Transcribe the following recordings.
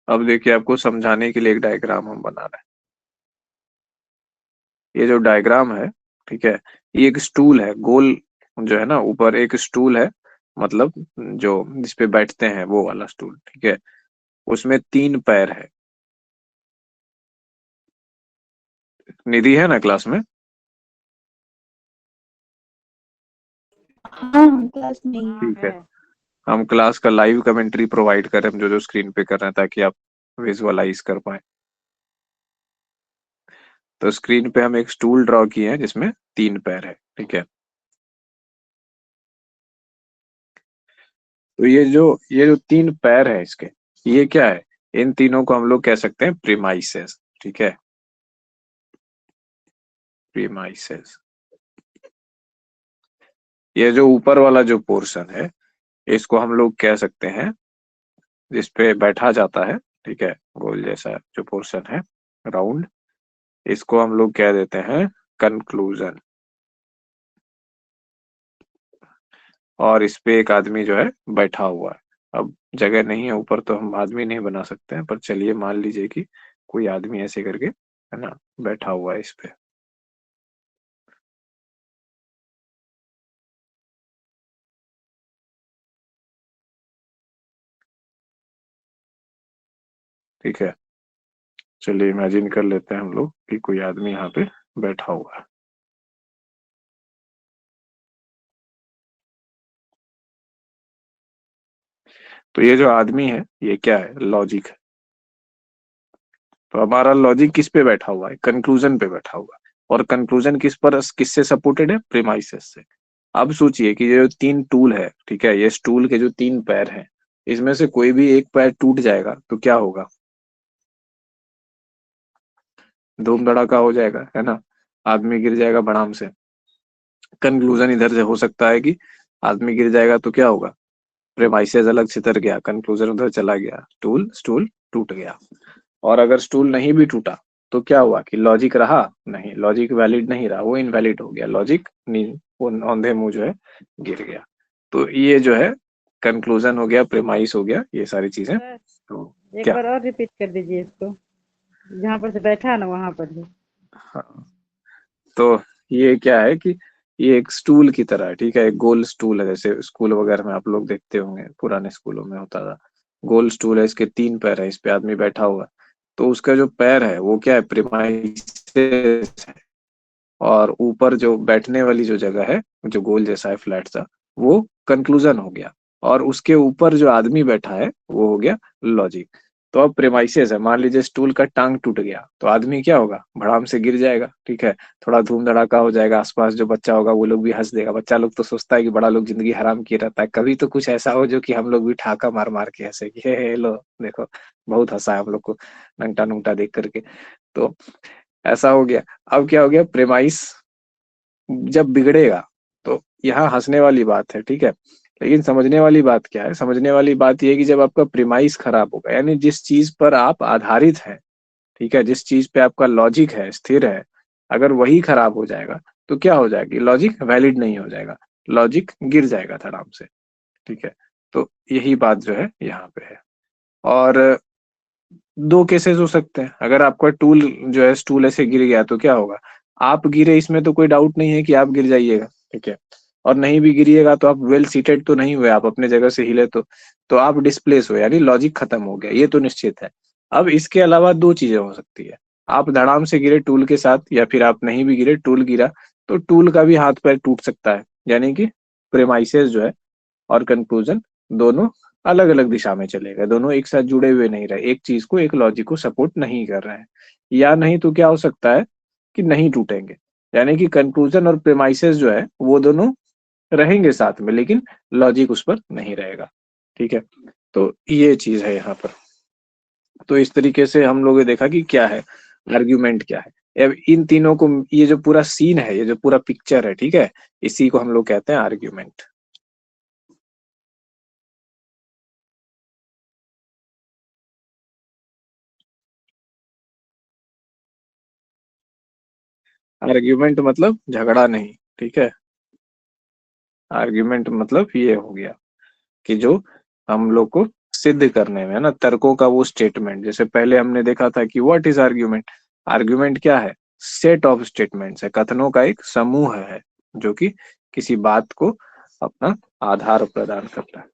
अब देखिए, आपको समझाने के लिए एक डायग्राम हम बना रहे हैं। ये जो डायग्राम है, ठीक है, ये एक स्टूल है गोल, जो है ना, ऊपर एक स्टूल है, मतलब जो जिसपे बैठते हैं वो वाला स्टूल, ठीक है। उसमें 3 पैर है। निधि है ना क्लास में? हाँ, क्लास में ही ठीक है। है। हम क्लास का लाइव कमेंट्री प्रोवाइड कर रहे हैं, जो जो स्क्रीन पे कर रहे हैं, ताकि आप विजुअलाइज कर पाए। तो स्क्रीन पे हम एक स्टूल ड्रॉ किए हैं जिसमें 3 पैर है, ठीक है। तो ये जो 3 पैर है इसके, ये क्या है? इन तीनों को हम लोग कह सकते हैं प्रीमाइसेस, ठीक है, प्रीमाइसेस। ये जो ऊपर वाला जो पोर्शन है, इसको हम लोग कह सकते हैं, जिस पे बैठा जाता है, ठीक है, गोल जैसा जो पोर्शन है, राउंड, इसको हम लोग कह देते हैं कंक्लूजन। और इस पे एक आदमी जो है बैठा हुआ है। अब जगह नहीं है ऊपर, तो हम आदमी नहीं बना सकते हैं, पर चलिए मान लीजिए कि कोई आदमी ऐसे करके, है ना, बैठा हुआ है इस पे। ठीक है, चलिए इमेजिन कर लेते हैं हम लोग कि कोई आदमी यहाँ पे बैठा हुआ है। तो ये जो आदमी है, ये क्या है? लॉजिक है। तो हमारा लॉजिक किस पे बैठा हुआ है? कंक्लूजन पे बैठा हुआ है। और कंक्लूजन किससे सपोर्टेड है? प्रीमाइसेस से। अब सोचिए कि ये जो 3 टूल है, ठीक है, ये स्टूल के जो 3 पैर हैं, इसमें से कोई भी एक पैर टूट जाएगा तो क्या होगा? धूम धड़ाका हो जाएगा, है ना, आदमी गिर जाएगा भड़ाम से। कंक्लूजन इधर से हो सकता है कि आदमी गिर जाएगा तो क्या होगा? प्रेमाइसेस अलग छितर गया, कंक्लूजन उधर चला गया, स्टूल स्टूल टूट गया। और अगर स्टूल नहीं भी टूटा तो क्या हुआ कि लॉजिक रहा नहीं, लॉजिक वैलिड नहीं रहा, वो इनवैलिड हो गया, लॉजिक नहीं, वो औंधे मुंह जो है गिर गया। तो ये जो है कंक्लूजन हो गया, प्रेमाइस हो गया, ये सारी चीजें। सर, तो एक क्या? बार और रिपीट कर दीजिए इसको, जहाँ पर से बैठा है ना वहां पर ही। हाँ, तो ये क्या है कि ये एक स्टूल की तरह है, ठीक है, एक गोल स्टूल है, जैसे स्कूल वगैरह में आप लोग देखते होंगे, पुराने स्कूलों में होता था। गोल स्टूल है, इसके 3 पैर है, इस पे आदमी बैठा हुआ है। तो उसका जो पैर है वो क्या है? प्रीमाइसेस है। और ऊपर जो बैठने वाली जो जगह है, जो गोल जैसा है, फ्लैट सा, वो कंक्लूजन हो गया। और उसके ऊपर जो आदमी बैठा है वो हो गया लॉजिक। तो अब प्रेमाइसेस है, मान लीजिए स्टूल का टांग टूट गया तो आदमी क्या होगा? भड़ाम से गिर जाएगा, ठीक है, थोड़ा धूम धड़ाका हो जाएगा, आसपास जो बच्चा होगा वो लोग भी हंस देगा। बच्चा लोग तो सोचता है कि बड़ा लोग जिंदगी हराम किए रहता है, कभी तो कुछ ऐसा हो जो कि हम लोग भी ठाका मार मार के हंसे कि हे लो देखो, बहुत हंसा है हम लोग को नंगटा नुंगटा देख करके। तो ऐसा हो गया। अब क्या हो गया? प्रेमाइस जब बिगड़ेगा तो यहाँ हंसने वाली बात है, ठीक है, लेकिन समझने वाली बात क्या है? समझने वाली बात यह है कि जब आपका प्रीमाइस खराब होगा, यानी जिस चीज पर आप आधारित है, ठीक है, जिस चीज पे आपका लॉजिक है, स्थिर है, अगर वही खराब हो जाएगा तो क्या हो जाएगी? लॉजिक वैलिड नहीं हो जाएगा, लॉजिक गिर जाएगा धड़ाम से, ठीक है। तो यही बात जो है यहाँ पे है। और 2 केसेस हो सकते हैं। अगर आपका टूल जो है, स्टूल ऐसे गिर गया तो क्या होगा? आप गिरे, इसमें तो कोई डाउट नहीं है कि आप गिर जाइएगा, ठीक है। और नहीं भी गिरिएगा तो आप वेल सीटेड तो नहीं हुए, आप अपने जगह से हिले तो आप डिस्प्लेस हुए, यानी लॉजिक खत्म हो गया, ये तो निश्चित है। अब इसके अलावा 2 चीजें हो सकती है। आप धड़ाम से गिरे टूल के साथ, या फिर आप नहीं भी गिरे, टूल गिरा, तो टूल का भी हाथ पैर टूट सकता है, यानी कि प्रेमाइसेस जो है और कंक्लूजन दोनों अलग अलग दिशा में चले गए, दोनों एक साथ जुड़े हुए नहीं रहे, एक चीज को, एक लॉजिक को सपोर्ट नहीं कर रहे हैं। या नहीं तो क्या हो सकता है कि नहीं टूटेंगे, यानी कि कंक्लूजन और प्रेमाइसेस जो है वो दोनों रहेंगे साथ में, लेकिन लॉजिक उस पर नहीं रहेगा, ठीक है। तो ये चीज है यहाँ पर। तो इस तरीके से हम लोगों ने देखा कि क्या है आर्ग्यूमेंट, क्या है। अब इन तीनों को, ये जो पूरा सीन है, ये जो पूरा पिक्चर है, ठीक है, इसी को हम लोग कहते हैं आर्ग्यूमेंट। आर्ग्यूमेंट मतलब झगड़ा नहीं, ठीक है। आर्ग्यूमेंट मतलब ये हो गया कि जो हम लोग को सिद्ध करने में, है ना, तर्कों का वो स्टेटमेंट। जैसे पहले हमने देखा था कि व्हाट इज आर्ग्यूमेंट। आर्ग्यूमेंट क्या है? सेट ऑफ स्टेटमेंट्स है, कथनों का एक समूह है जो कि किसी बात को अपना आधार प्रदान करता है।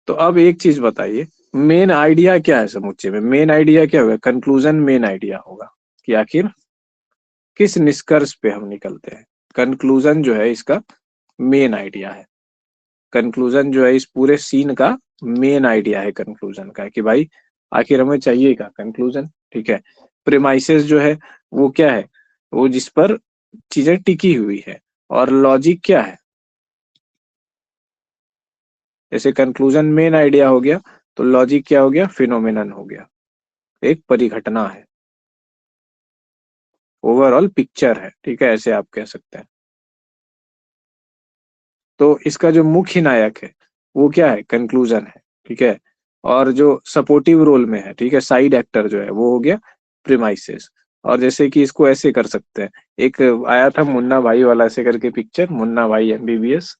तो अब एक चीज बताइए, मेन आइडिया क्या है समुच्चय में? मेन आइडिया क्या होगा? कंक्लूजन मेन आइडिया होगा कि आखिर किस निष्कर्ष पे हम निकलते हैं। कंक्लूजन जो है इसका मेन आइडिया है। कंक्लूजन जो है इस पूरे सीन का मेन आइडिया है कंक्लूजन का, कि भाई आखिर हमें चाहिए क्या? कंक्लूजन। ठीक है। प्रेमाइसेस जो है वो क्या है? वो जिस पर चीजें टिकी हुई है। और लॉजिक क्या है? जैसे कंक्लूजन मेन आइडिया हो गया, तो लॉजिक क्या हो गया? फिनोमिनन हो गया, एक परिघटना है, ओवरऑल पिक्चर है। ठीक है, ऐसे आप कह सकते हैं। तो इसका जो मुख्य नायक है वो क्या है? कंक्लूजन है। ठीक है। और जो सपोर्टिव रोल में है, ठीक है, साइड एक्टर जो है वो हो गया प्रीमाइसेस। और जैसे कि इसको ऐसे कर सकते हैं, एक आया था मुन्ना भाई वाला ऐसे करके पिक्चर, मुन्ना भाई एमबीबीएस।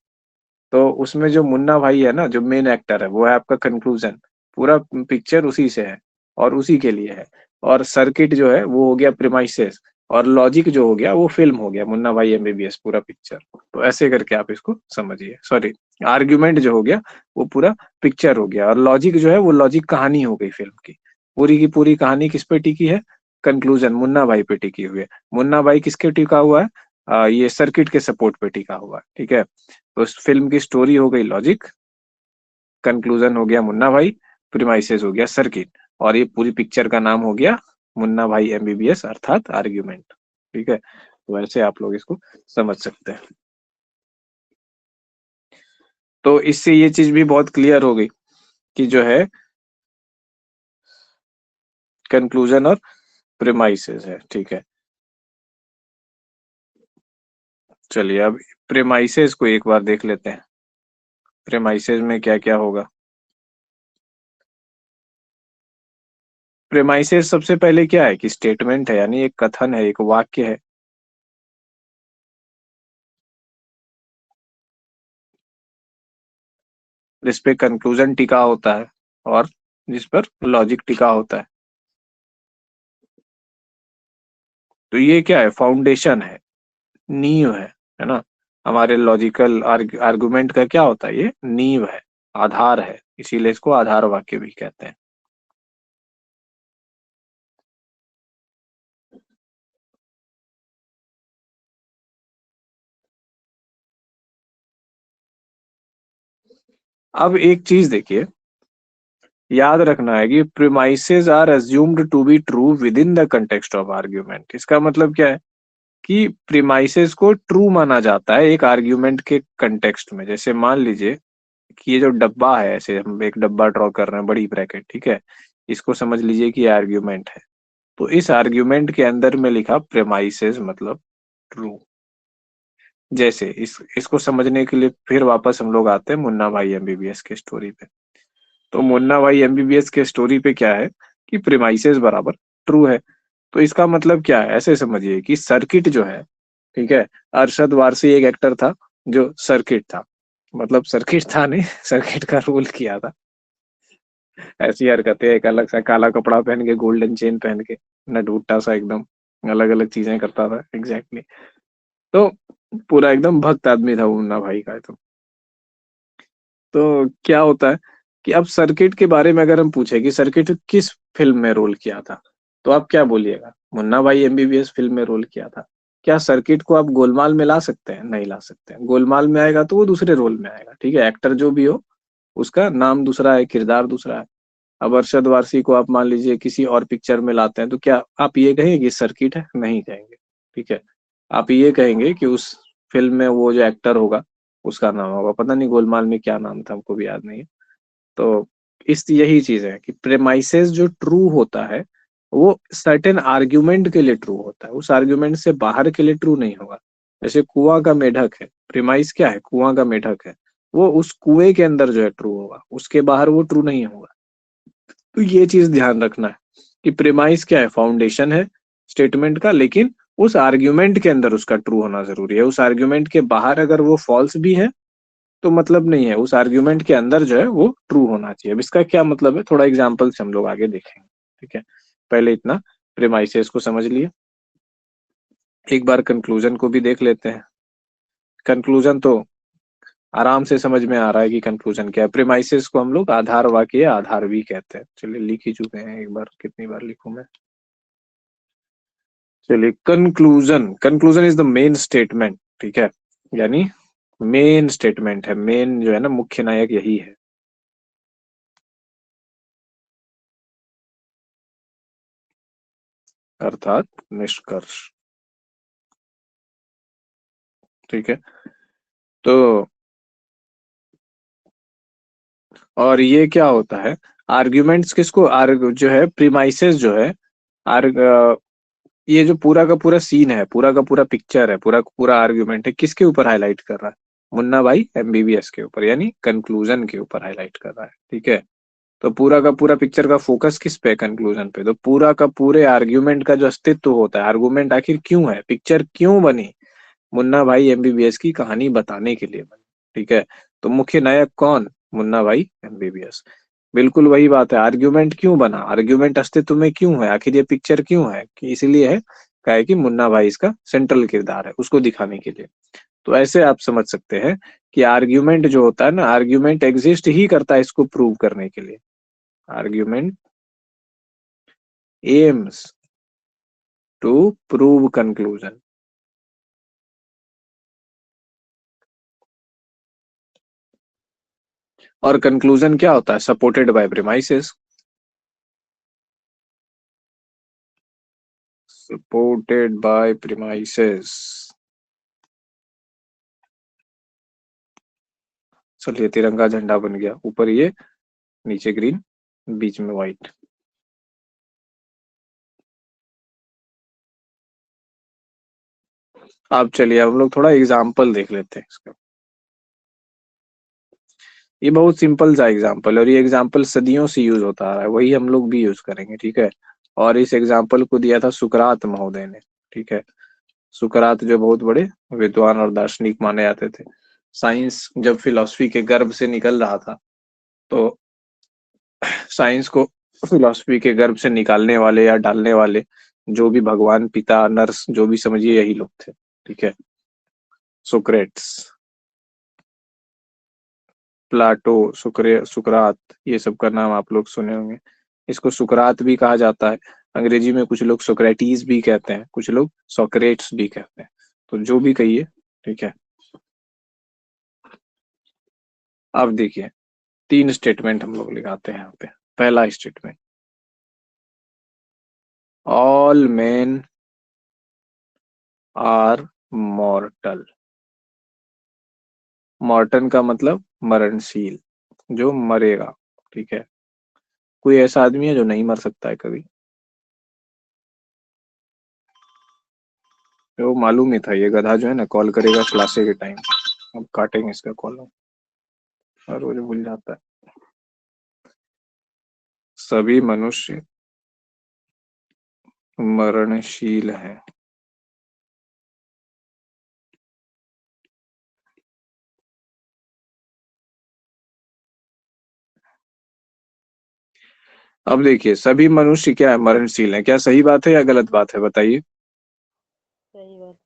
तो उसमें जो मुन्ना भाई है ना, जो मेन एक्टर है, वो है आपका कंक्लूजन। पूरा पिक्चर उसी से है और उसी के लिए है। और सर्किट जो है वो हो गया प्रीमाइसेस, और लॉजिक जो हो गया वो फिल्म हो गया मुन्ना भाई एमबीबीएस, पूरा पिक्चर। तो ऐसे करके आप इसको समझिए। सॉरी, आर्ग्यूमेंट जो हो गया वो पूरा पिक्चर हो गया, और लॉजिक जो है वो लॉजिक कहानी हो गई फिल्म की। पूरी की पूरी कहानी किस पे टिकी है? कंक्लूजन मुन्ना भाई पे टिकी हुई है। मुन्ना भाई किसके टिका हुआ है? ये सर्किट के सपोर्ट पे टिका हुआ है। ठीक है। तो इस फिल्म की स्टोरी हो गई लॉजिक, कंक्लूजन हो गया मुन्ना भाई, प्रीमाइसेस हो गया सर्किट, और ये पूरी पिक्चर का नाम हो गया मुन्ना भाई एमबीबीएस अर्थात आर्ग्यूमेंट। ठीक है। तो ऐसे आप लोग इसको समझ सकते हैं। तो इससे ये चीज भी बहुत क्लियर हो गई कि जो है कंक्लूजन और प्रेमाइसेस है। ठीक है। चलिए अब प्रेमाइसेस को एक बार देख लेते हैं। प्रेमाइसेस में क्या क्या होगा? प्रेमाइसेस सबसे पहले क्या है? कि स्टेटमेंट है, यानी एक कथन है, एक वाक्य है जिस पे कंक्लूजन टिका होता है और जिस पर लॉजिक टिका होता है। तो ये क्या है? फाउंडेशन है, नींव है ना। हमारे लॉजिकल आर्गुमेंट का क्या होता है? ये नींव है, आधार है, इसीलिए इसको आधार वाक्य भी कहते हैं। अब एक चीज देखिए, याद रखना है कि premises are assumed to be true within the context of argument. इसका मतलब क्या है? कि प्रीमाइसेस को ट्रू माना जाता है एक आर्ग्यूमेंट के कंटेक्स्ट में। जैसे मान लीजिए कि ये जो डब्बा है, ऐसे हम एक डब्बा ड्रॉ कर रहे हैं, बड़ी ब्रैकेट, ठीक है, इसको समझ लीजिए कि आर्ग्यूमेंट है। तो इस आर्ग्यूमेंट के अंदर में लिखा प्रेमाइसेस मतलब ट्रू। जैसे इसको समझने के लिए फिर वापस हम लोग आते हैं मुन्ना भाई एमबीबीएस के स्टोरी पे। तो मुन्ना भाई एमबीबीएस के स्टोरी पे क्या है? कि प्रेमाइसेस बराबर ट्रू है। तो इसका मतलब क्या है? ऐसे समझिए कि सर्किट जो है, ठीक है, अरशद वारसी एक एक्टर था जो सर्किट था, मतलब सर्किट था नहीं, सर्किट का रोल किया था। ऐसी हरकतें, एक अलग सा काला कपड़ा पहन के, गोल्डन चेन पहन के, नटूटा सा एकदम, अलग अलग चीजें करता था एग्जैक्टली। तो पूरा एकदम भक्त आदमी था वो मुन्ना भाई का। तो क्या होता है कि अब सर्किट के बारे में अगर हम पूछे कि सर्किट किस फिल्म में रोल किया था, तो आप क्या बोलिएगा? मुन्ना भाई एमबीबीएस फिल्म में रोल किया था। क्या सर्किट को आप गोलमाल में ला सकते हैं? नहीं ला सकते हैं। गोलमाल में आएगा तो वो दूसरे रोल में आएगा। ठीक है, एक्टर जो भी हो उसका नाम दूसरा है, किरदार दूसरा है। अब अरशद वारसी को आप मान लीजिए किसी और पिक्चर में लाते हैं, तो क्या आप ये कहेंगे कि सर्किट है? नहीं कहेंगे। ठीक है, आप ये कहेंगे कि उस फिल्म में वो जो एक्टर होगा उसका नाम होगा, पता नहीं गोलमाल में क्या नाम था, हमको भी याद नहीं है। तो इस यही चीज है कि प्रेमाइसेस जो ट्रू होता है वो सर्टेन आर्ग्यूमेंट के लिए ट्रू होता है, उस आर्ग्यूमेंट से बाहर के लिए ट्रू नहीं होगा। जैसे कुआं का मेढक है, प्रेमाइस क्या है? कुआं का मेढक है, वो उस कुएं के अंदर जो है ट्रू होगा, उसके बाहर वो ट्रू नहीं होगा। तो ये चीज ध्यान रखना है कि प्रेमाइस क्या है? फाउंडेशन है स्टेटमेंट का, लेकिन उस आर्ग्यूमेंट के अंदर उसका ट्रू होना जरूरी है। उस आर्ग्यूमेंट के बाहर अगर वो फॉल्स भी है तो मतलब नहीं है, उस आर्ग्यूमेंट के अंदर जो है वो ट्रू होना चाहिए। अब इसका क्या मतलब है, थोड़ा एग्जाम्पल से हम लोग आगे देखेंगे। ठीक है, पहले इतना प्रेमाइसेस को समझ लिए, एक बार कंक्लूजन को भी देख लेते हैं। कंक्लूजन तो आराम से समझ में आ रहा है कि कंक्लूजन क्या है। प्रेमाइसेस को हम लोग आधार वाक्य या आधार भी कहते हैं। चलिए लिख ही चुके हैं, एक बार कितनी बार लिखूं मैं। चलिए, conclusion, conclusion is the main statement. ठीक है, यानी मेन स्टेटमेंट है, मेन जो है ना, मुख्य नायक यही है, अर्थात निष्कर्ष। ठीक है, तो और ये क्या होता है, आर्ग्यूमेंट्स किसको जो है प्रीमाइसेस जो है, आर्ग ये जो पूरा का पूरा सीन है, पूरा का पूरा पिक्चर है, पूरा का पूरा आर्ग्यूमेंट है, किसके ऊपर हाईलाइट कर रहा है? मुन्ना भाई एमबीबीएस के ऊपर, यानी कंक्लूजन के ऊपर हाईलाइट कर रहा है। ठीक है, तो पूरा का पूरा पिक्चर का फोकस किस पे? कंक्लूजन पे। तो पूरा का पूरे आर्ग्यूमेंट का जो अस्तित्व होता है, आर्गुमेंट आखिर क्यों है, पिक्चर क्यों बनी, मुन्ना भाई एमबीबीएस की कहानी बताने के लिए बनी। ठीक है, तो मुख्य नायक कौन? मुन्ना भाई एमबीबीएस। बिल्कुल वही बात है, आर्ग्यूमेंट क्यों बना, आर्ग्यूमेंट अस्तित्व में क्यों है, आखिर ये पिक्चर क्यों है, कि इसलिए है, क्या है कि मुन्ना भाई इसका सेंट्रल किरदार है, उसको दिखाने के लिए। तो ऐसे आप समझ सकते हैं कि आर्ग्यूमेंट जो होता है ना, आर्ग्यूमेंट एग्जिस्ट ही करता है इसको प्रूव करने के लिए। Argument aims to prove conclusion. और कंक्लूजन क्या होता है? Supported by premises. Supported by premises. चलिए, तिरंगा झंडा बन गया, ऊपर ये, नीचे ग्रीन, बीच में व्हाइट। अब चलिए हम लोग थोड़ा एग्जाम्पल देख लेते हैं इसका। ये बहुत सिंपल सा एग्जाम्पल है, और ये एग्जाम्पल सदियों से यूज होता आ रहा है, वही हम लोग भी यूज करेंगे। ठीक है, और इस एग्जाम्पल को दिया था सुकरात महोदय ने। ठीक है, सुकरात जो बहुत बड़े विद्वान और दार्शनिक माने जाते थे। साइंस जब फिलॉसफी के गर्भ से निकल रहा था, तो साइंस को फिलॉसफी के गर्भ से निकालने वाले या डालने वाले, जो भी भगवान पिता नर्स जो भी समझिए, यही लोग थे। ठीक है, सोक्रेट्स, प्लाटो, सुकरात, ये सब का नाम आप लोग सुने होंगे। इसको सुकरात भी कहा जाता है, अंग्रेजी में कुछ लोग सोक्रेटिस भी कहते हैं, कुछ लोग सोक्रेट्स भी कहते हैं, तो जो भी कहिए। ठीक है, अब देखिए, तीन स्टेटमेंट हम लोग लगाते हैं यहाँ पे। पहला statement, all men are मॉर्टल। Morton का मतलब मरणशील, जो मरेगा। ठीक है, कोई ऐसा आदमी है जो नहीं मर सकता है कभी? वो मालूम ही था, ये गधा जो है ना कॉल करेगा क्लासे के टाइम। अब काटेंगे इसका कॉल, और रोज भूल जाता है। सभी मनुष्य मरणशील है। अब देखिए, सभी मनुष्य क्या है, मरणशील है। क्या सही बात है या गलत बात है, बताइए। सही बात।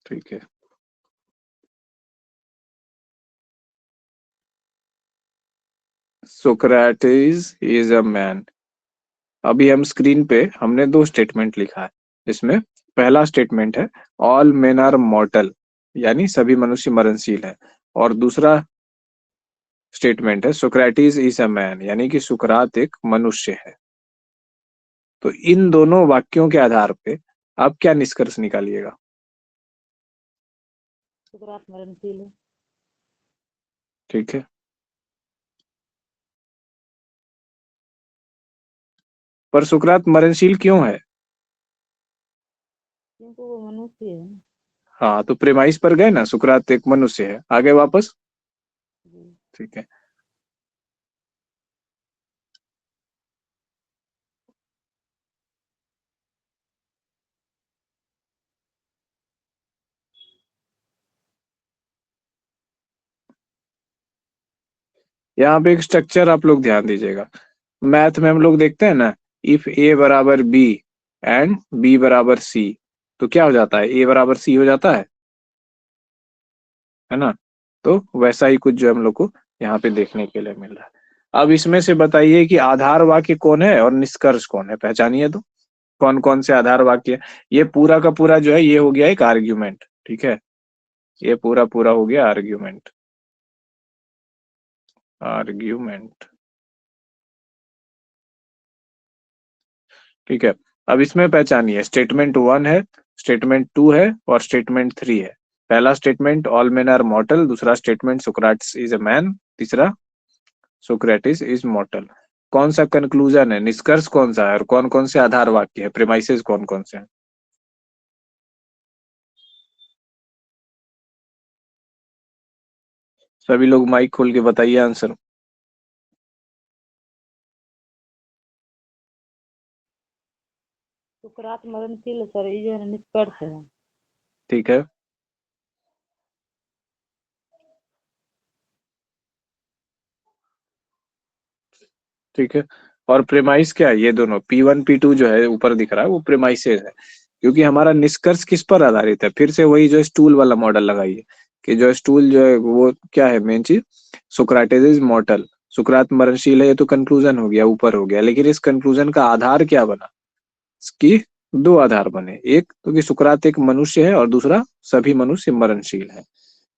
ठीक है, सोक्रेटिस इज अ मैन। अभी हम स्क्रीन पे हमने दो स्टेटमेंट लिखा है, इसमें पहला स्टेटमेंट है ऑल मेन आर मॉर्टल, यानी सभी मनुष्य मरणशील है। और दूसरा स्टेटमेंट है सोक्रेटिस इज अ मैन, यानी कि सुकरात एक मनुष्य है। तो इन दोनों वाक्यों के आधार पे आप क्या निष्कर्ष निकालिएगा? सुकरात मरणशील है। ठीक है, पर सुकरात मरणशील क्यों है? क्योंकि वो मनुष्य है ना। हाँ, तो प्रेमाइस पर गए ना, सुकरात एक मनुष्य है, आगे वापस। जी। ठीक है, यहाँ पे एक स्ट्रक्चर आप लोग ध्यान दीजिएगा। मैथ में हम लोग देखते हैं ना, इफ ए बराबर बी एंड बी बराबर सी, तो क्या हो जाता है, ए बराबर सी हो जाता है ना। तो वैसा ही कुछ जो हम लोग को यहाँ पे देखने के लिए मिल रहा है। अब इसमें से बताइए कि आधार वाक्य कौन है और निष्कर्ष कौन है, पहचानिए तो। कौन कौन से आधार वाक्य है? ये पूरा का पूरा जो है ये हो गया एक आर्ग्यूमेंट, ठीक है। ये पूरा पूरा हो गया आर्ग्यूमेंट। आर्ग्यूमेंट, ठीक है। अब इसमें पहचानिए, स्टेटमेंट वन है, स्टेटमेंट टू है और स्टेटमेंट थ्री है। पहला statement all men are mortal, दूसरा statement Socrates is a man, तीसरा सोक्रेटिस इज मॉर्टल। कौन सा कंक्लूजन है, निष्कर्ष कौन सा है, और कौन कौन से आधार वाक्य है, प्रेमाइसेस कौन कौन से हैं? सभी लोग माइक खोल के बताइए आंसर। सुकरात मरणशील सर, ये जो है निष्कर्ष है। ठीक है, ठीक है। और प्रेमाइस क्या है, ये दोनों P1 P2 जो है ऊपर दिख रहा है वो प्रेमाइसेस है। क्योंकि हमारा निष्कर्ष किस पर आधारित है, फिर से वही जो स्टूल वाला मॉडल लगाइए कि जो स्टूल जो है वो क्या है मेन चीज, सुक्राटिस इज मॉर्टल, सुकरात मरणशील है, ये तो कंक्लूजन हो गया, ऊपर हो गया। लेकिन इस कंक्लूजन का आधार क्या बना, इसकी दो आधार बने, एक तो कि सुकरात एक मनुष्य है और दूसरा सभी मनुष्य मरणशील है।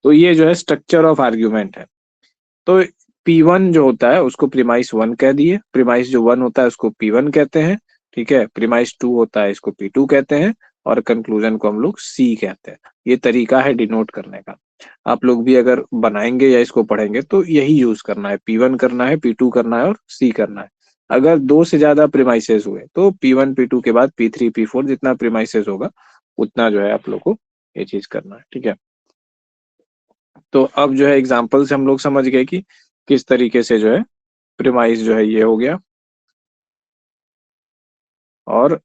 तो ये जो है स्ट्रक्चर ऑफ आर्ग्यूमेंट है। तो P1 जो होता है उसको प्रीमाइस वन कह दिए, प्रीमाइस जो वन होता है उसको P1 कहते हैं, ठीक है। प्रीमाइस टू होता है इसको P2 कहते हैं, और कंक्लूजन को हम लोग C कहते हैं। ये तरीका है डिनोट करने का। आप लोग भी अगर बनाएंगे या इसको पढ़ेंगे तो यही यूज करना है, P1 करना है, P2 करना है और C करना है। अगर दो से ज्यादा प्रीमाइसेस हुए तो P1 P2 के बाद P3 P4 जितना प्रीमाइसेस होगा उतना जो है आप लोग को ये चीज करना है, ठीक है। तो अब जो है एग्जाम्पल से हम लोग समझ गए कि किस तरीके से जो है प्रीमाइस जो है ये हो गया। और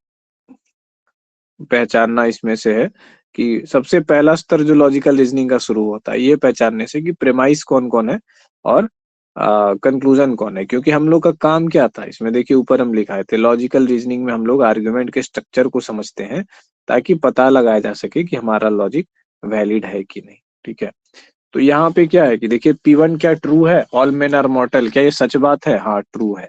पहचानना इसमें से है कि सबसे पहला स्तर जो लॉजिकल रीजनिंग का शुरू होता है ये पहचानने से कि प्रेमाइस कौन कौन है और कंक्लूजन कौन है। क्योंकि हम लोग का काम क्या था इसमें, देखिए ऊपर हम लिखाए थे, लॉजिकल रीजनिंग में हम लोग आर्ग्यूमेंट के स्ट्रक्चर को समझते हैं ताकि पता लगाया जा सके कि हमारा लॉजिक वैलिड है कि नहीं, ठीक है। तो यहाँ पे क्या है कि देखिए P1 क्या ट्रू है, ऑल मेन आर मॉर्टल, क्या ये सच बात है, हाँ ट्रू है।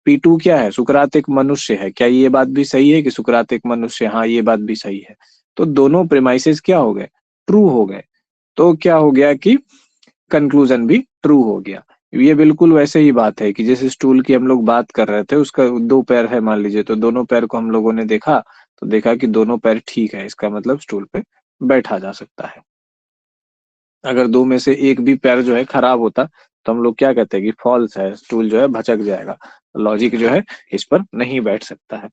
P2 क्या है, सुकरात एक मनुष्य है, क्या ये बात भी सही है कि सुकरात एक मनुष्य, हाँ ये बात भी सही है। तो दोनों प्रेमाइसेस क्या हो गए, ट्रू हो गए। तो क्या हो गया कि कंक्लूजन भी ट्रू हो गया। ये बिल्कुल वैसे ही बात है कि जिस स्टूल की हम लोग बात कर रहे थे उसका दो पैर है मान लीजिए, तो दोनों पैर को हम लोगों ने देखा तो देखा कि दोनों पैर ठीक है, इसका मतलब स्टूल पे बैठा जा सकता है। अगर दो में से एक भी पैर जो है खराब होता तो हम लोग क्या कहते हैं कि फॉल्स है, स्टूल जो है भचक जाएगा, लॉजिक जो है इस पर नहीं बैठ सकता है।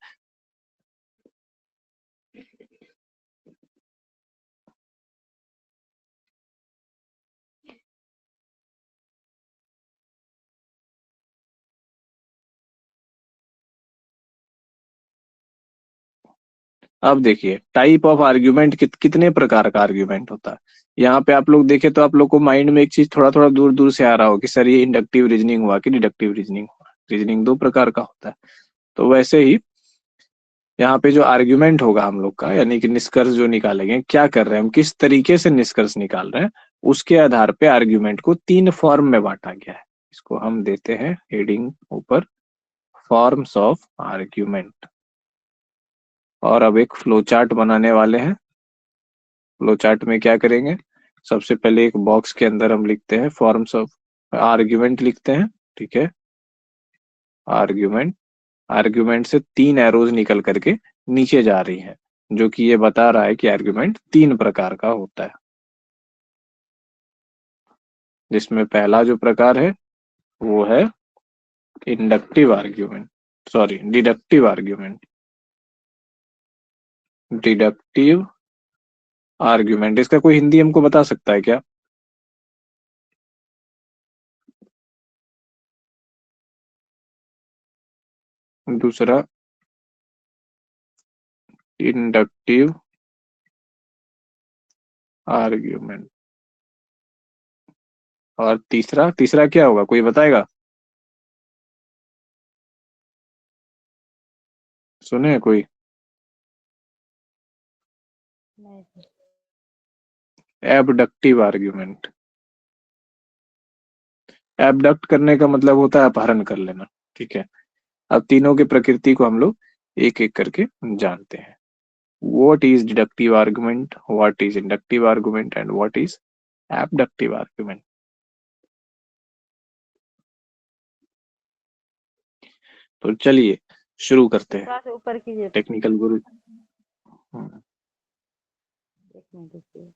अब देखिए टाइप ऑफ आर्ग्यूमेंट कितने प्रकार का आर्ग्यूमेंट होता है। यहाँ पे आप लोग देखे तो आप लोग को माइंड में एक चीज थोड़ा थोड़ा दूर दूर से आ रहा हो कि सर ये इंडक्टिव रीजनिंग हुआ कि डिडक्टिव रीजनिंग हुआ। रीजनिंग दो प्रकार का होता है। तो वैसे ही यहाँ पे जो आर्ग्यूमेंट होगा हम लोग का, यानी कि निष्कर्ष जो निकालेंगे, क्या कर रहे हैं हम, किस तरीके से निष्कर्ष निकाल रहे हैं, उसके आधार पे आर्ग्यूमेंट को तीन फॉर्म में बांटा गया है। इसको हम देते हैं हेडिंग ऊपर, फॉर्म्स ऑफ आर्ग्यूमेंट। और अब एक फ्लो चार्ट बनाने वाले हैं। फ्लो चार्ट में क्या करेंगे, सबसे पहले एक बॉक्स के अंदर हम लिखते हैं फॉर्म्स ऑफ आर्ग्यूमेंट लिखते हैं, ठीक है। आर्ग्यूमेंट, आर्ग्यूमेंट से तीन एरोज निकल करके नीचे जा रही हैं, जो कि ये बता रहा है कि आर्ग्यूमेंट तीन प्रकार का होता है। जिसमें पहला जो प्रकार है वो है inductive argument, sorry deductive argument. Deductive argument, इसका कोई हिंदी हमको बता सकता है क्या? दूसरा इंडक्टिव आर्ग्यूमेंट, और तीसरा, तीसरा क्या होगा कोई बताएगा? सुने हैं कोई? नहीं सर। एबडक्टिव आर्ग्यूमेंट। एबडक्ट करने का मतलब होता है अपहरण कर लेना, ठीक है। अब तीनों की प्रकृति को हम लोग एक एक करके जानते हैं। What is deductive argument, what is inductive argument and what is abductive argument. तो चलिए शुरू करते हैं। थोड़ा सा ऊपर कीजिए। टेक्निकल गुरु। हम्म, एक मिनट रुकिए।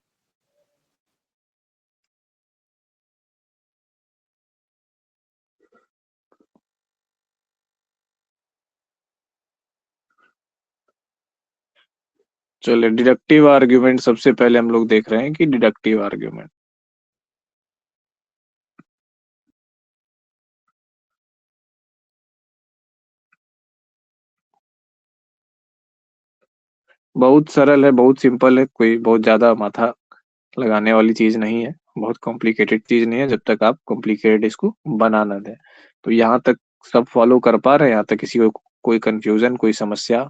चलिए डिडक्टिव आर्ग्यूमेंट सबसे पहले हम लोग देख रहे हैं कि डिडक्टिव आर्ग्यूमेंट। बहुत सरल है, बहुत सिंपल है, कोई बहुत ज्यादा माथा लगाने वाली चीज नहीं है, बहुत कॉम्प्लिकेटेड चीज नहीं है जब तक आप कॉम्प्लिकेटेड इसको बना ना दें। तो यहाँ तक सब फॉलो कर पा रहे हैं? यहाँ तक किसी को कोई कंफ्यूजन, कोई समस्या?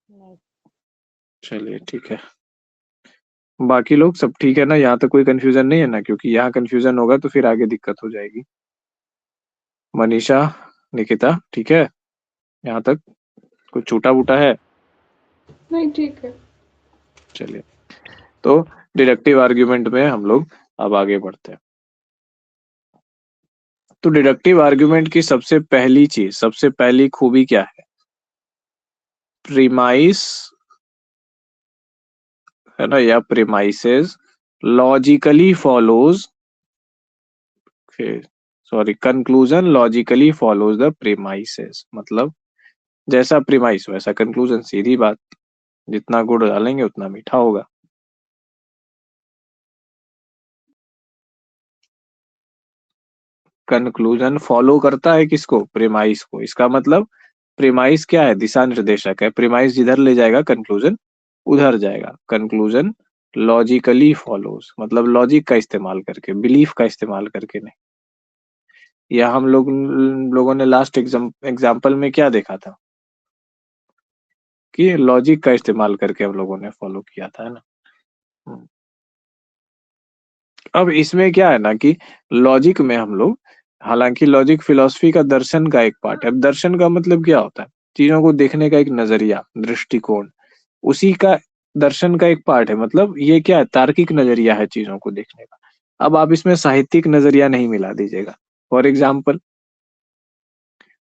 नहीं। चलिए ठीक है। बाकी लोग सब ठीक है ना? यहाँ तक कोई कंफ्यूजन नहीं है ना? क्योंकि यहाँ कंफ्यूजन होगा तो फिर आगे दिक्कत हो जाएगी। मनीषा, निकिता, ठीक है यहाँ तक? कुछ छूटा बूटा है? नहीं, ठीक है। चलिए, तो डिडक्टिव आर्ग्यूमेंट में हम लोग अब आगे बढ़ते हैं। तो डिडक्टिव आर्ग्यूमेंट की सबसे पहली चीज, सबसे पहली खूबी क्या है? प्रीमाइस, है ना, या premises logically follows, sorry, conclusion logically follows the premises. मतलब जैसा प्रीमाइस वैसा कंक्लूजन, सीधी बात। जितना गुड़ डालेंगे उतना मीठा होगा। कंक्लूजन फॉलो करता है किसको? प्रीमाइस को। इसका मतलब प्रीमाइस क्या है? दिशा निर्देशक है। प्रीमाइस जिधर ले जाएगा कंक्लूजन उधर जाएगा। कंक्लूजन लॉजिकली फॉलोज, मतलब लॉजिक का इस्तेमाल करके, बिलीफ का इस्तेमाल करके नहीं। या हम लोगों ने लास्ट एग्जाम्पल में क्या देखा था कि लॉजिक का इस्तेमाल करके हम लोगों ने फॉलो किया था, है ना। हम्म। अब इसमें क्या है ना कि लॉजिक में हम लोग, हालांकि लॉजिक फिलॉसफी का दर्शन का एक पार्ट है। अब दर्शन का मतलब क्या होता है? चीजों को देखने का एक नजरिया, दृष्टिकोण, उसी का दर्शन का एक पार्ट है। मतलब ये क्या है? तार्किक नजरिया है चीजों को देखने का। अब आप इसमें साहित्यिक नजरिया नहीं मिला दीजिएगा। फॉर एग्जाम्पल,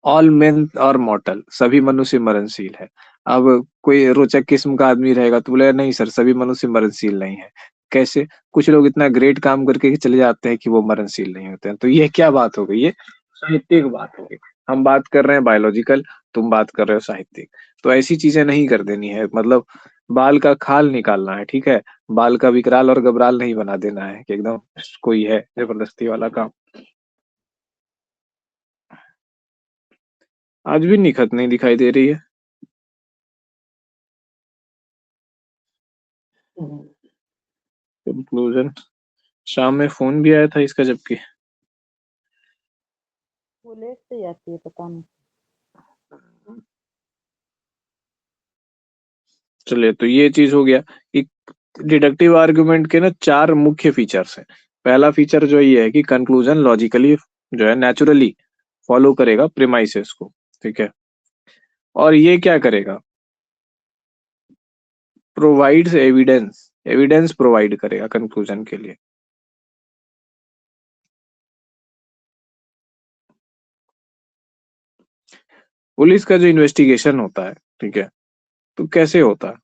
ऑल मेन और मॉर्टल, सभी मनुष्य मरणशील है। अब कोई रोचक किस्म का आदमी रहेगा तो बोलेगा नहीं सर, सभी मनुष्य मरणशील नहीं है। कैसे? कुछ लोग इतना ग्रेट काम करके चले जाते हैं कि वो मरणशील नहीं होते हैं। तो ये क्या बात हो गई? ये साहित्यिक बात हो गई। हम बात कर रहे हैं बायोलॉजिकल, तुम बात कर रहे हो साहित्यिक। तो ऐसी चीजें नहीं कर देनी है। मतलब बाल का खाल निकालना है, ठीक है। बाल का विकराल और गबराल नहीं बना देना है कि एकदम कोई है जबरदस्ती वाला काम। आज भी निखत नहीं दिखाई दे रही है। कंक्लूजन, शाम में फोन भी आया था इसका जबकि। वो लेट से जाती है, पता नहीं। चलिए, तो ये चीज हो गया कि डिडक्टिव आर्गुमेंट के ना चार मुख्य फीचर्स हैं। पहला फीचर जो ये है कि कंक्लूजन लॉजिकली जो है नेचुरली फॉलो करेगा प्रीमाइसेस को, ठीक है। और ये क्या करेगा? प्रोवाइड्स एविडेंस, एविडेंस प्रोवाइड करेगा कंक्लूजन के लिए। पुलिस का जो इन्वेस्टिगेशन होता है, ठीक है, तो कैसे होता है?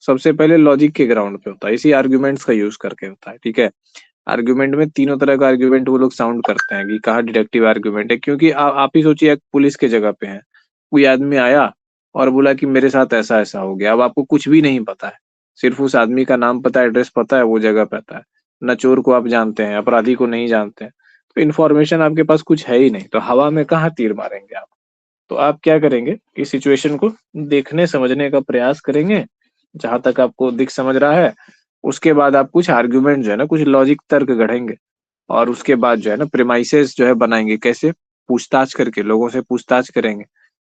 सबसे पहले लॉजिक के ग्राउंड पे होता है, इसी आर्ग्यूमेंट्स का यूज करके होता है, ठीक है। आर्ग्यूमेंट में तीनों तरह का आर्ग्यूमेंट वो लोग साउंड करते हैं कि कहाँ डिडक्टिव आर्ग्यूमेंट है। क्योंकि आप ही सोचिए, एक पुलिस के जगह पे है, कोई आदमी आया और बोला कि मेरे साथ ऐसा ऐसा हो गया। अब आपको कुछ भी नहीं पता है, सिर्फ उस आदमी का नाम पता है, एड्रेस पता है, वो जगह पता है। न चोर को आप जानते हैं, अपराधी को नहीं जानते हैं। तो इन्फॉर्मेशन आपके पास कुछ है ही नहीं, तो हवा में कहाँ तीर मारेंगे आप? तो आप क्या करेंगे? इस सिचुएशन को देखने समझने का प्रयास करेंगे, जहां तक आपको दिख समझ रहा है। उसके बाद आप कुछ आर्ग्यूमेंट जो है ना, कुछ लॉजिक तर्क गढ़ेंगे, और उसके बाद जो है ना प्रेमाइसेस जो है बनाएंगे। कैसे? पूछताछ करके, लोगों से पूछताछ करेंगे,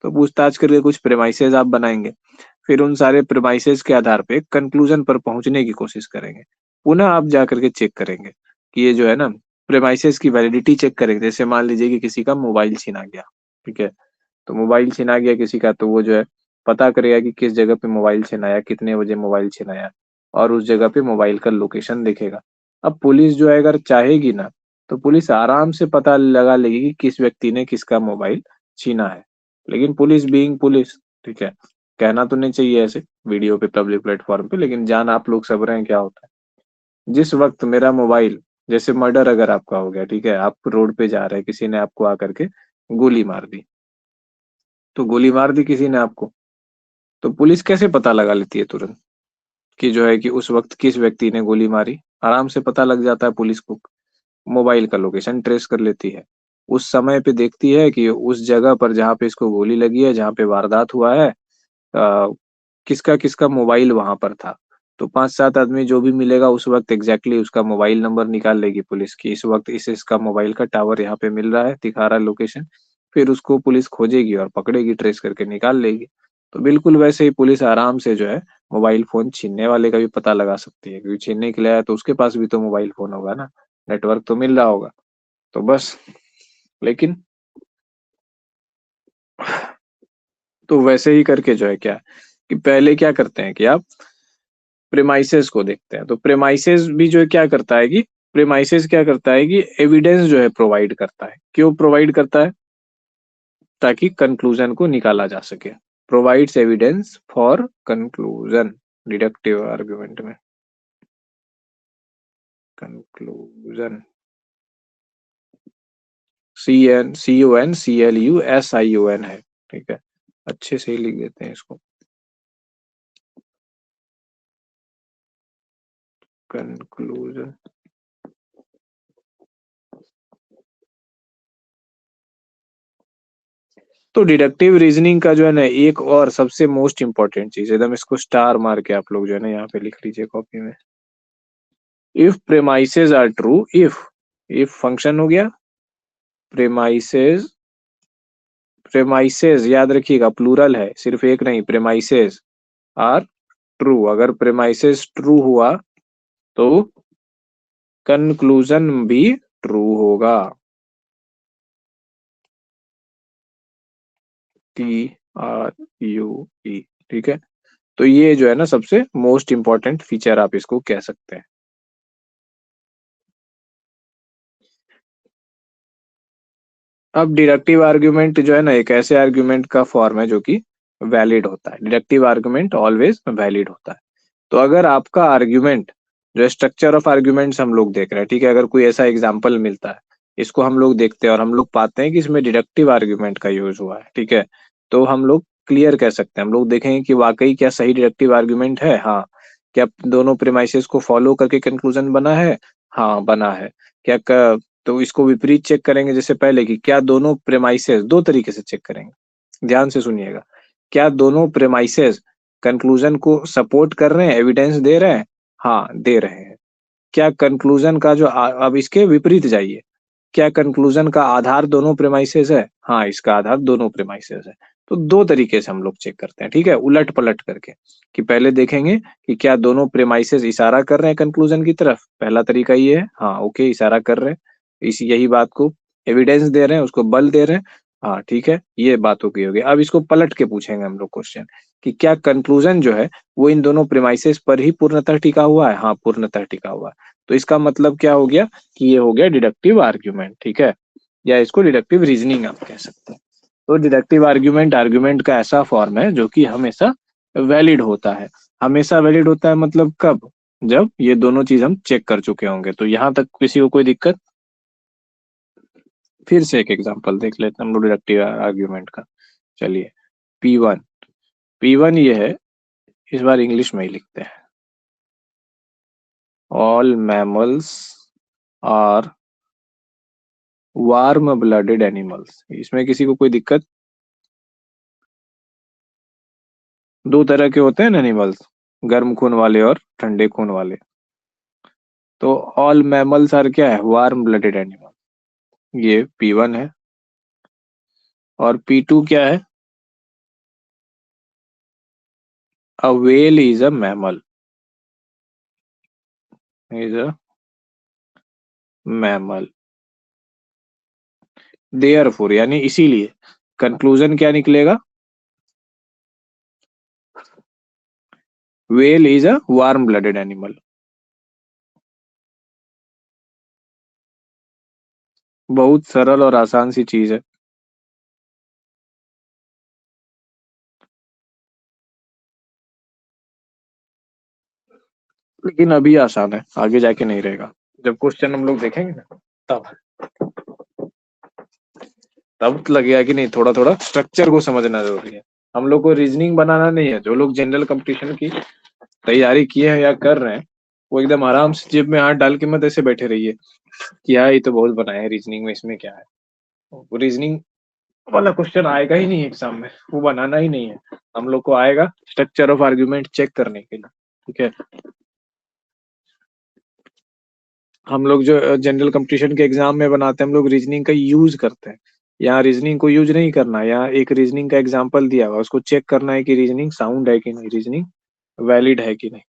तो पूछताछ करके कुछ प्रेमाइसेस आप बनाएंगे, फिर उन सारे प्रेमाइसेस के आधार पे कंक्लूजन पर पहुंचने की कोशिश करेंगे। पुनः आप जा करके चेक करेंगे कि ये जो है ना, प्रेमाइसेस की वैलिडिटी चेक करेंगे। जैसे मान लीजिए कि किसी का मोबाइल छीना गया, ठीक है, तो मोबाइल छीना गया किसी का, तो वो जो है पता करेगा कि किस जगह पे मोबाइल छिनाया, कितने बजे मोबाइल छिनाया, और उस जगह पे मोबाइल का लोकेशन देखेगा। अब पुलिस जो है अगर चाहेगी ना, तो पुलिस आराम से पता लगा लेगी कि किस व्यक्ति ने किसका मोबाइल छीना है। लेकिन पुलिस बीइंग पुलिस, ठीक है, कहना तो नहीं चाहिए ऐसे वीडियो पे, पब्लिक प्लेटफॉर्म पे, लेकिन जान आप लोग सब रहे हैं क्या होता है। जिस वक्त मेरा मोबाइल, जैसे मर्डर अगर आपका हो गया, ठीक है, आप रोड पे जा रहे हैं, किसी ने आपको आकर के गोली मार दी, तो गोली मार दी किसी ने आपको, तो पुलिस कैसे पता लगा लेती है तुरंत कि जो है कि उस वक्त किस व्यक्ति ने गोली मारी? आराम से पता लग जाता है पुलिस को, मोबाइल का लोकेशन ट्रेस कर लेती है। उस समय पे देखती है कि उस जगह पर जहाँ पे इसको गोली लगी है, जहाँ पे वारदात हुआ है, किसका किसका मोबाइल वहां पर था। तो 5-7 आदमी जो भी मिलेगा उस वक्त एग्जैक्टली उसका मोबाइल नंबर निकाल लेगी पुलिस की, इस वक्त इस इसका मोबाइल का टावर यहाँ पे मिल रहा है, दिखा रहा है लोकेशन। फिर उसको पुलिस खोजेगी और पकड़ेगी, ट्रेस करके निकाल लेगी। तो बिल्कुल वैसे ही पुलिस आराम से जो है मोबाइल फोन छीनने वाले का भी पता लगा सकती है, क्योंकि छीनने के लिए आया तो उसके पास भी तो मोबाइल फोन होगा ना, नेटवर्क तो मिल रहा होगा। तो बस, लेकिन तो वैसे ही करके जो है क्या, कि पहले क्या करते हैं कि आप प्रेमाइसेस को देखते हैं। तो प्रेमाइसेस भी जो है क्या करता है कि, प्रेमाइसेस क्या करता है कि एविडेंस जो है प्रोवाइड करता है। क्यों प्रोवाइड करता है? ताकि कंक्लूजन को निकाला जा सके। Provides evidence for conclusion, deductive argument में कंक्लूजन, CONCLUSION है, ठीक है, अच्छे से ही लिख देते हैं इसको, कंक्लूजन। तो डिडक्टिव रीजनिंग का जो है ना, एक और सबसे मोस्ट इंपॉर्टेंट चीज, एकदम इसको स्टार मार के आप लोग जो है ना यहाँ पे लिख लीजिए कॉपी में। If premises are true, if function हो गया, प्रेमाइसेस, प्रेमाइसेस याद रखिएगा प्लूरल है, सिर्फ एक नहीं, प्रेमाइसेस आर ट्रू, अगर प्रेमाइसेस ट्रू हुआ तो कंक्लूजन भी ट्रू होगा। TRUE, ठीक है। तो ये जो है ना सबसे मोस्ट इंपॉर्टेंट फीचर आप इसको कह सकते हैं। अब डिडक्टिव आर्ग्यूमेंट जो है ना, एक ऐसे आर्ग्यूमेंट का फॉर्म है जो कि वैलिड होता है। डिडक्टिव आर्ग्यूमेंट ऑलवेज वैलिड होता है। तो अगर आपका आर्ग्यूमेंट, जो स्ट्रक्चर ऑफ आर्ग्यूमेंट्स हम लोग देख रहे हैं, ठीक है, अगर कोई ऐसा एग्जांपल मिलता है, इसको हम लोग देखते हैं और हम लोग पाते हैं कि इसमें डिडक्टिव आर्ग्यूमेंट का यूज हुआ है, ठीक है, तो हम लोग क्लियर कह सकते हैं, हम लोग देखेंगे कि वाकई क्या सही डिडक्टिव आर्ग्यूमेंट है, हाँ। क्या दोनों प्रेमाइसेस को फॉलो करके कंक्लूजन बना है? हाँ बना है। क्या तो इसको विपरीत चेक करेंगे, जैसे पहले की, क्या दोनों प्रेमाइसेस, दो तरीके से चेक करेंगे, ध्यान से सुनिएगा। क्या दोनों प्रेमाइसेस कंक्लूजन को सपोर्ट कर रहे हैं, एविडेंस दे रहे हैं? हाँ दे रहे हैं। क्या कंक्लूजन का जो अब इसके विपरीत जाइए, क्या कंक्लूजन का आधार दोनों प्रेमाइसेस है? हाँ इसका आधार दोनों प्रेमाइसेस है। तो दो तरीके से हम लोग चेक करते हैं, ठीक है, उलट पलट करके, कि पहले देखेंगे कि क्या दोनों प्रेमाइसेस इशारा कर रहे हैं कंक्लूजन की तरफ, पहला तरीका ये है, हाँ ओके इशारा कर रहे हैं, इस यही बात को एविडेंस दे रहे हैं, उसको बल दे रहे हैं, हाँ ठीक है, ये बात होगी। अब इसको पलट के पूछेंगे हम लोग क्वेश्चन, कि क्या कंक्लूजन जो है वो इन दोनों प्रेमाइसेस पर ही पूर्णतः टिका हुआ है? हाँ पूर्णतः टिका हुआ है। तो इसका मतलब क्या हो गया कि ये हो गया डिडक्टिव आर्ग्यूमेंट, ठीक है, या इसको डिडक्टिव रीजनिंग आप कह सकते हैं। तो डिडक्टिव आर्ग्यूमेंट, आर्ग्यूमेंट का ऐसा फॉर्म है जो कि हमेशा वैलिड होता है। हमेशा वैलिड होता है मतलब कब? जब ये दोनों चीज हम चेक कर चुके होंगे। तो यहाँ तक किसी को कोई दिक्कत? फिर से एक एग्जांपल देख लेते हैं हम लोग डिडक्टिव आर्ग्यूमेंट का। चलिए, P1, P1 ये है, इस बार इंग्लिश में ही लिखते हैं। All mammals are warm blooded animals. इसमें किसी को कोई दिक्कत? दो तरह के होते हैं ना एनिमल्स, गर्म खून वाले और ठंडे खून वाले। तो ऑल मैमल्स आर क्या है? Warm blooded animal. ये P1 है। और P2 क्या है? अ whale is a mammal. Is a mammal. Therefore यानी इसीलिए कंक्लूजन क्या निकलेगा? Whale is a warm blooded animal. बहुत सरल और आसान सी चीज है। लेकिन अभी आसान है, आगे जाके नहीं रहेगा। जब क्वेश्चन हम लोग देखेंगे ना, तब तब लगेगा कि नहीं, थोड़ा थोड़ा स्ट्रक्चर को समझना जरूरी है। हम लोग को रीजनिंग बनाना नहीं है। जो लोग जनरल कंपटीशन की तैयारी किए हैं या कर रहे हैं, वो एकदम आराम से जेब में हाथ डाल के मत ऐसे बैठे रहिए कि हाँ ये तो बहुत बनाया है रीजनिंग में, इसमें क्या है। वो रीजनिंग वाला क्वेश्चन आएगा ही नहीं एग्जाम में, वो बनाना ही नहीं है। हम लोग को आएगा स्ट्रक्चर ऑफ आर्ग्यूमेंट चेक करने के लिए, ठीक है। हम लोग जो जनरल कंपटीशन के एग्जाम में बनाते हैं, हम लोग रीजनिंग का यूज करते हैं। यहाँ रीजनिंग को यूज नहीं करना। यहाँ एक रीजनिंग का एग्जाम्पल दिया हुआ, उसको चेक करना है कि रीजनिंग साउंड है कि नहीं, रीजनिंग वैलिड है कि नहीं।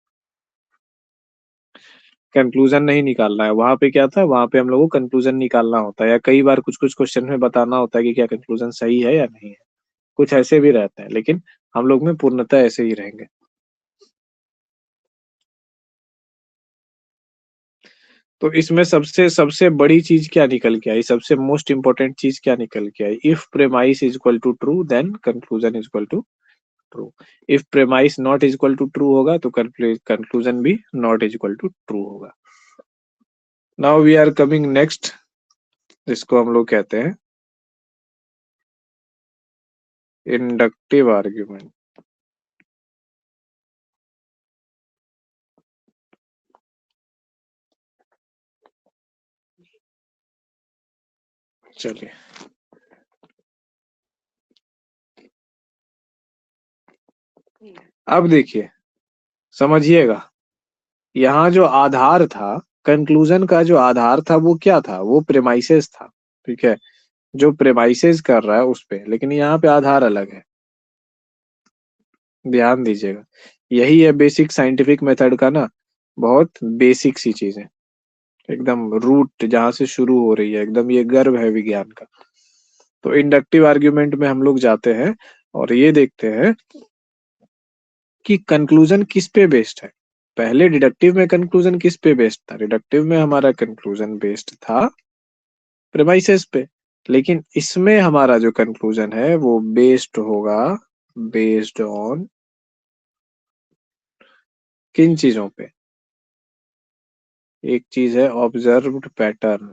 कंक्लूजन नहीं निकालना है। वहां पे क्या था, वहां पे हम लोग को कंक्लूजन निकालना होता है, या कई बार कुछ कुछ क्वेश्चन में बताना होता है कि क्या कंक्लूजन सही है या नहीं है। कुछ ऐसे भी रहते हैं, लेकिन हम लोग में पूर्णतः ऐसे ही रहेंगे। तो इसमें सबसे सबसे बड़ी चीज क्या निकल के आई, सबसे मोस्ट इंपोर्टेंट चीज क्या निकल के आई? If premise is equal to true then conclusion is equal to true. If premise not is equal to true होगा तो कंक्लूजन भी not is equal to true होगा। Now we are coming next, जिसको हम लोग कहते हैं इंडक्टिव आर्ग्यूमेंट। चलिए, अब देखिए, समझिएगा। यहाँ जो आधार था, कंक्लूजन का जो आधार था वो क्या था? वो प्रेमाइसेस था, ठीक है। जो प्रेमाइसेस कर रहा है उस पे, लेकिन यहाँ पे आधार अलग है। ध्यान दीजिएगा, यही है बेसिक साइंटिफिक मेथड का ना, बहुत बेसिक सी चीज है, एकदम रूट जहां से शुरू हो रही है, एकदम ये गर्भ है विज्ञान का। तो इंडक्टिव आर्ग्यूमेंट में हम लोग जाते हैं और ये देखते हैं कि कंक्लूजन किस पे बेस्ड है। पहले डिडक्टिव में कंक्लूजन किस पे बेस्ड था? डिडक्टिव में हमारा कंक्लूजन बेस्ड था प्रेमाइसेस पे। लेकिन इसमें हमारा जो कंक्लूजन है वो बेस्ड होगा, बेस्ड ऑन किन चीजों पे? एक चीज है ऑब्जर्व्ड पैटर्न,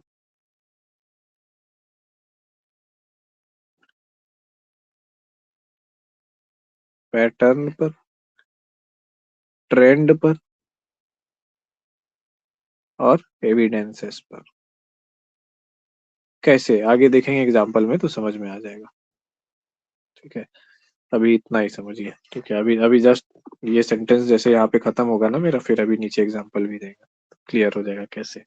पैटर्न पर, ट्रेंड पर, और एविडेंसेस पर। कैसे, आगे देखेंगे एग्जांपल में तो समझ में आ जाएगा, ठीक है। अभी इतना ही समझिए, ठीक है। अभी अभी जस्ट ये सेंटेंस जैसे यहाँ पे खत्म होगा ना मेरा, फिर अभी नीचे एग्जांपल भी देगा, क्लियर हो जाएगा कैसे।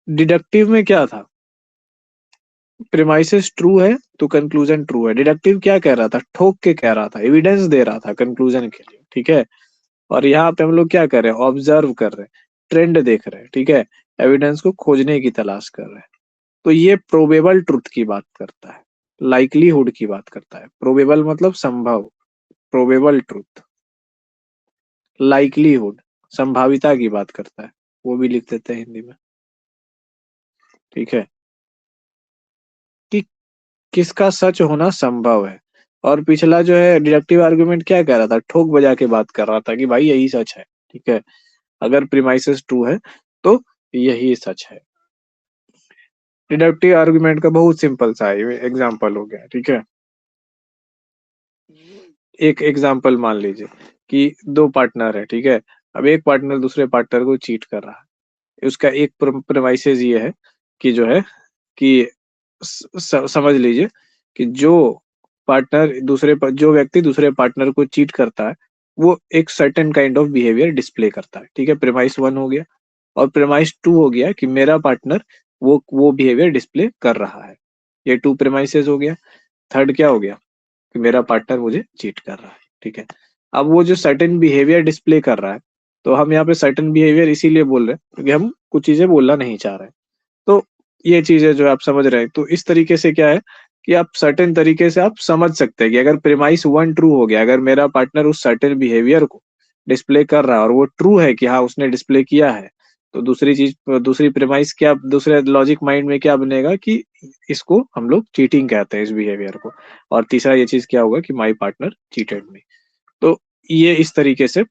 डिडक्टिव में क्या था? प्रीमाइसेस ट्रू है तो कंक्लूजन ट्रू है। डिडक्टिव क्या कह रहा था? ठोक के कह रहा था, एविडेंस दे रहा था कंक्लूजन के लिए, ठीक है। और यहाँ पे हम लोग क्या कर रहे हैं? ऑब्जर्व कर रहे हैं, ट्रेंड देख रहे हैं, ठीक है। एविडेंस को खोजने की तलाश कर रहे हैं। तो ये प्रोबेबल ट्रुथ की बात करता है, लाइकलीहुड की बात करता है। प्रोबेबल मतलब संभव, प्रोबेबल ट्रुथ। लाइकलीहुड संभाविता की बात करता है, वो भी लिख देते हैं हिंदी में, ठीक है। कि किसका सच होना संभव है। और पिछला जो है डिडक्टिव आर्गुमेंट क्या कह रहा था? ठोक बजा के बात कर रहा था कि भाई यही सच है, ठीक है। अगर प्रीमाइसेस ट्रू है तो यही सच है। डिडक्टिव आर्गुमेंट का बहुत सिंपल सा एग्जांपल हो गया, ठीक है। एक एग्जांपल मान लीजिए कि दो पार्टनर है, ठीक है। अब एक पार्टनर दूसरे पार्टनर को चीट कर रहा है। उसका एक प्रेमाइसेस ये है कि जो है कि समझ लीजिए कि जो जो व्यक्ति दूसरे पार्टनर को चीट करता है, वो एक certain kind of behaviour display करता है, ठीक है। प्रेमाइस वन हो गया। और प्रेमाइस टू हो गया कि मेरा पार्टनर वो बिहेवियर डिस्प्ले कर रहा है। ये 2 प्रेमाइसेस हो गया। थर्ड क्या हो गया कि मेरा पार्टनर मुझे चीट कर रहा है, ठीक है। अब वो जो सर्टेन बिहेवियर डिस्प्ले कर रहा है, तो हम यहाँ पे सर्टेन बिहेवियर इसीलिए बोल रहे हैं क्योंकि हम कुछ चीजें बोलना नहीं चाह रहे हैं। तो ये चीजें जो आप समझ रहे हैं, तो इस तरीके से क्या है कि आप सर्टेन तरीके से आप समझ सकते हैं कि अगर प्रेमाइस 1 ट्रू हो गया, अगर मेरा पार्टनर उस सर्टेन बिहेवियर को डिस्प्ले कर रहा है और वो ट्रू है कि हाँ उसने डिस्प्ले किया है, तो दूसरी प्रेमाइस क्या, दूसरे लॉजिक माइंड में क्या बनेगा कि इसको हम लोग चीटिंग कहते हैं, इस बिहेवियर को। और तीसरा ये चीज क्या होगा कि माई पार्टनर चीटेड मी। तो ये इस तरीके से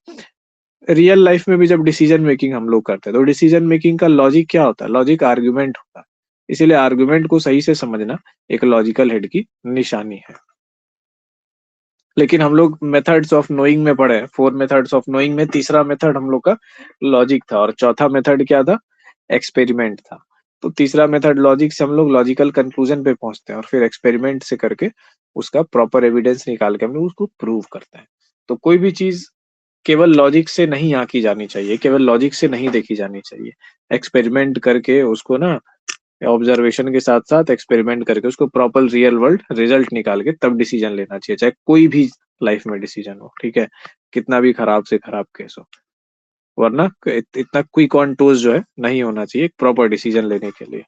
रियल लाइफ में भी जब डिसीजन मेकिंग हम लोग करते हैं, तो डिसीजन मेकिंग का लॉजिक क्या होता है? लॉजिक आर्गुमेंट होता है। इसीलिए आर्गुमेंट को सही से समझना एक लॉजिकल हेड की निशानी है। लेकिन हम लोग मेथड्स ऑफ नोइंग में पढ़े, 4 मेथड्स ऑफ नोइंग में तीसरा मेथड हम लोग का लॉजिक था और चौथा मेथड क्या था? एक्सपेरिमेंट था। तो तीसरा मेथड लॉजिक से हम लोग लॉजिकल कंक्लूजन पे पहुंचते हैं और फिर एक्सपेरिमेंट से करके उसका प्रॉपर एविडेंस निकाल के हम लोग उसको प्रूव करते हैं। तो कोई भी चीज केवल लॉजिक से नहीं आंकी जानी चाहिए, केवल लॉजिक से नहीं देखी जानी चाहिए। एक्सपेरिमेंट करके उसको ना, ऑब्जर्वेशन के साथ साथ एक्सपेरिमेंट करके उसको प्रॉपर रियल वर्ल्ड रिजल्ट निकाल के तब डिसीजन लेना चाहिए, चाहे कोई भी लाइफ में डिसीजन हो, ठीक है, कितना भी खराब से खराब केस हो। वरना इतना क्विक ऑन टोज जो है नहीं होना चाहिए प्रॉपर डिसीजन लेने के लिए।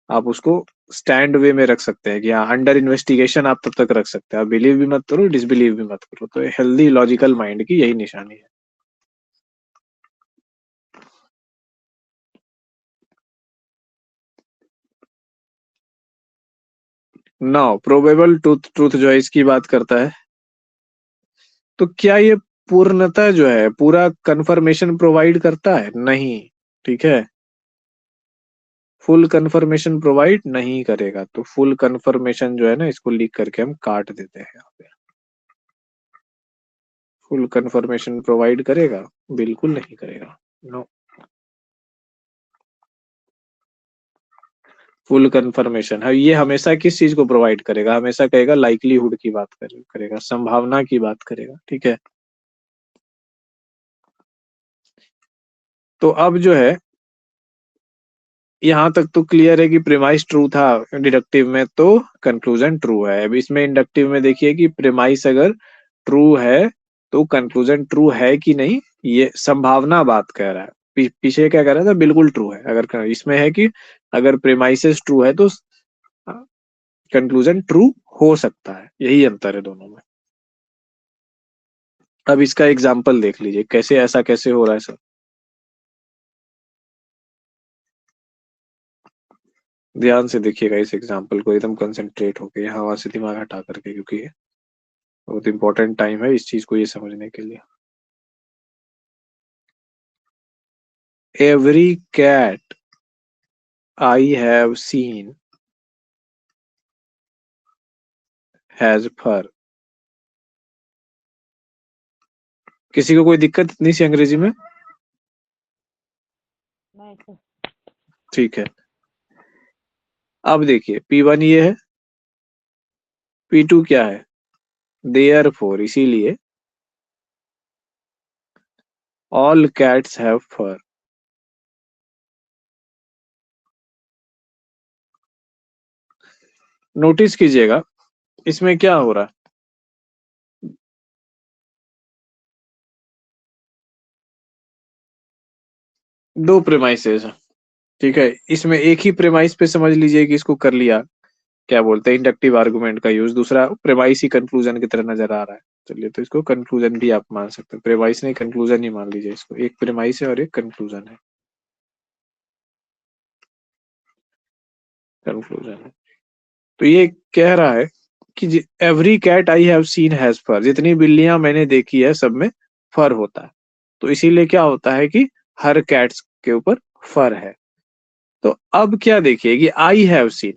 आप उसको स्टैंड वे में रख सकते हैं कि हाँ अंडर इन्वेस्टिगेशन आप तब तक रख सकते हैं, आप बिलीव भी मत करो, डिसबिलीव भी मत करो। तो हेल्दी लॉजिकल माइंड की यही निशानी है। नाउ प्रोबेबल ट्रूथ जो है इसकी बात करता है, तो क्या ये पूर्णतः जो है पूरा कंफर्मेशन प्रोवाइड करता है? नहीं, ठीक है, फुल कंफर्मेशन प्रोवाइड नहीं करेगा। तो फुल कंफर्मेशन जो है ना, इसको लिख करके हम काट देते हैं यहाँ पे। फुल कंफर्मेशन प्रोवाइड करेगा? बिल्कुल नहीं करेगा, नो। फुल कंफर्मेशन है ये हमेशा किस चीज को प्रोवाइड करेगा? हमेशा कहेगा लाइकलीहुड की बात करेगा, संभावना की बात करेगा, ठीक है। तो अब जो है यहाँ तक तो क्लियर है कि प्रेमाइस ट्रू था डिडक्टिव में, तो कंक्लूजन ट्रू है। अब इसमें इंडक्टिव में देखिए कि प्रेमाइस अगर ट्रू है तो कंक्लूजन ट्रू है कि नहीं, ये संभावना बात कह रहा है। पीछे क्या कह रहा था? बिल्कुल ट्रू है। अगर इसमें है कि अगर प्रेमाइसेस ट्रू है तो कंक्लूजन ट्रू हो सकता है, यही अंतर है दोनों में। अब इसका एग्जाम्पल देख लीजिए, कैसे ऐसा कैसे हो रहा है सर। ध्यान से देखिएगा इस एग्जाम्पल को, एकदम कंसंट्रेट होके, यहाँ वहां से दिमाग हटा करके, क्योंकि ये बहुत इंपॉर्टेंट टाइम है इस चीज को ये समझने के लिए। Every cat I have seen has fur. किसी को कोई दिक्कत इतनी सी अंग्रेजी में? नहीं सर। ठीक है। अब देखिए P1 ये है, P2 क्या है? देयरफॉर, इसीलिए all cats have fur. Notice कीजिएगा इसमें क्या हो रहा है। दो प्रेमाइसेस है, ठीक है। इसमें एक ही प्रेमाइस पे समझ लीजिए कि इसको कर लिया, क्या बोलते हैं, इंडक्टिव आर्गुमेंट का यूज। दूसरा प्रेमाइस ही कंक्लूजन की तरह नजर आ रहा है, चलिए तो इसको कंक्लूजन भी आप मान सकते हैं। प्रेमाइस नहीं, कंक्लूजन ही मान लीजिए इसको। एक प्रेमाइस है और एक कंक्लूजन है, कंक्लूजन है। तो ये कह रहा है कि every cat I have seen has fur, जितनी बिल्लियां मैंने देखी है सब में फर होता है। तो इसीलिए क्या होता है कि हर कैट्स के ऊपर फर है। तो अब क्या देखिए कि आई हैव सीन,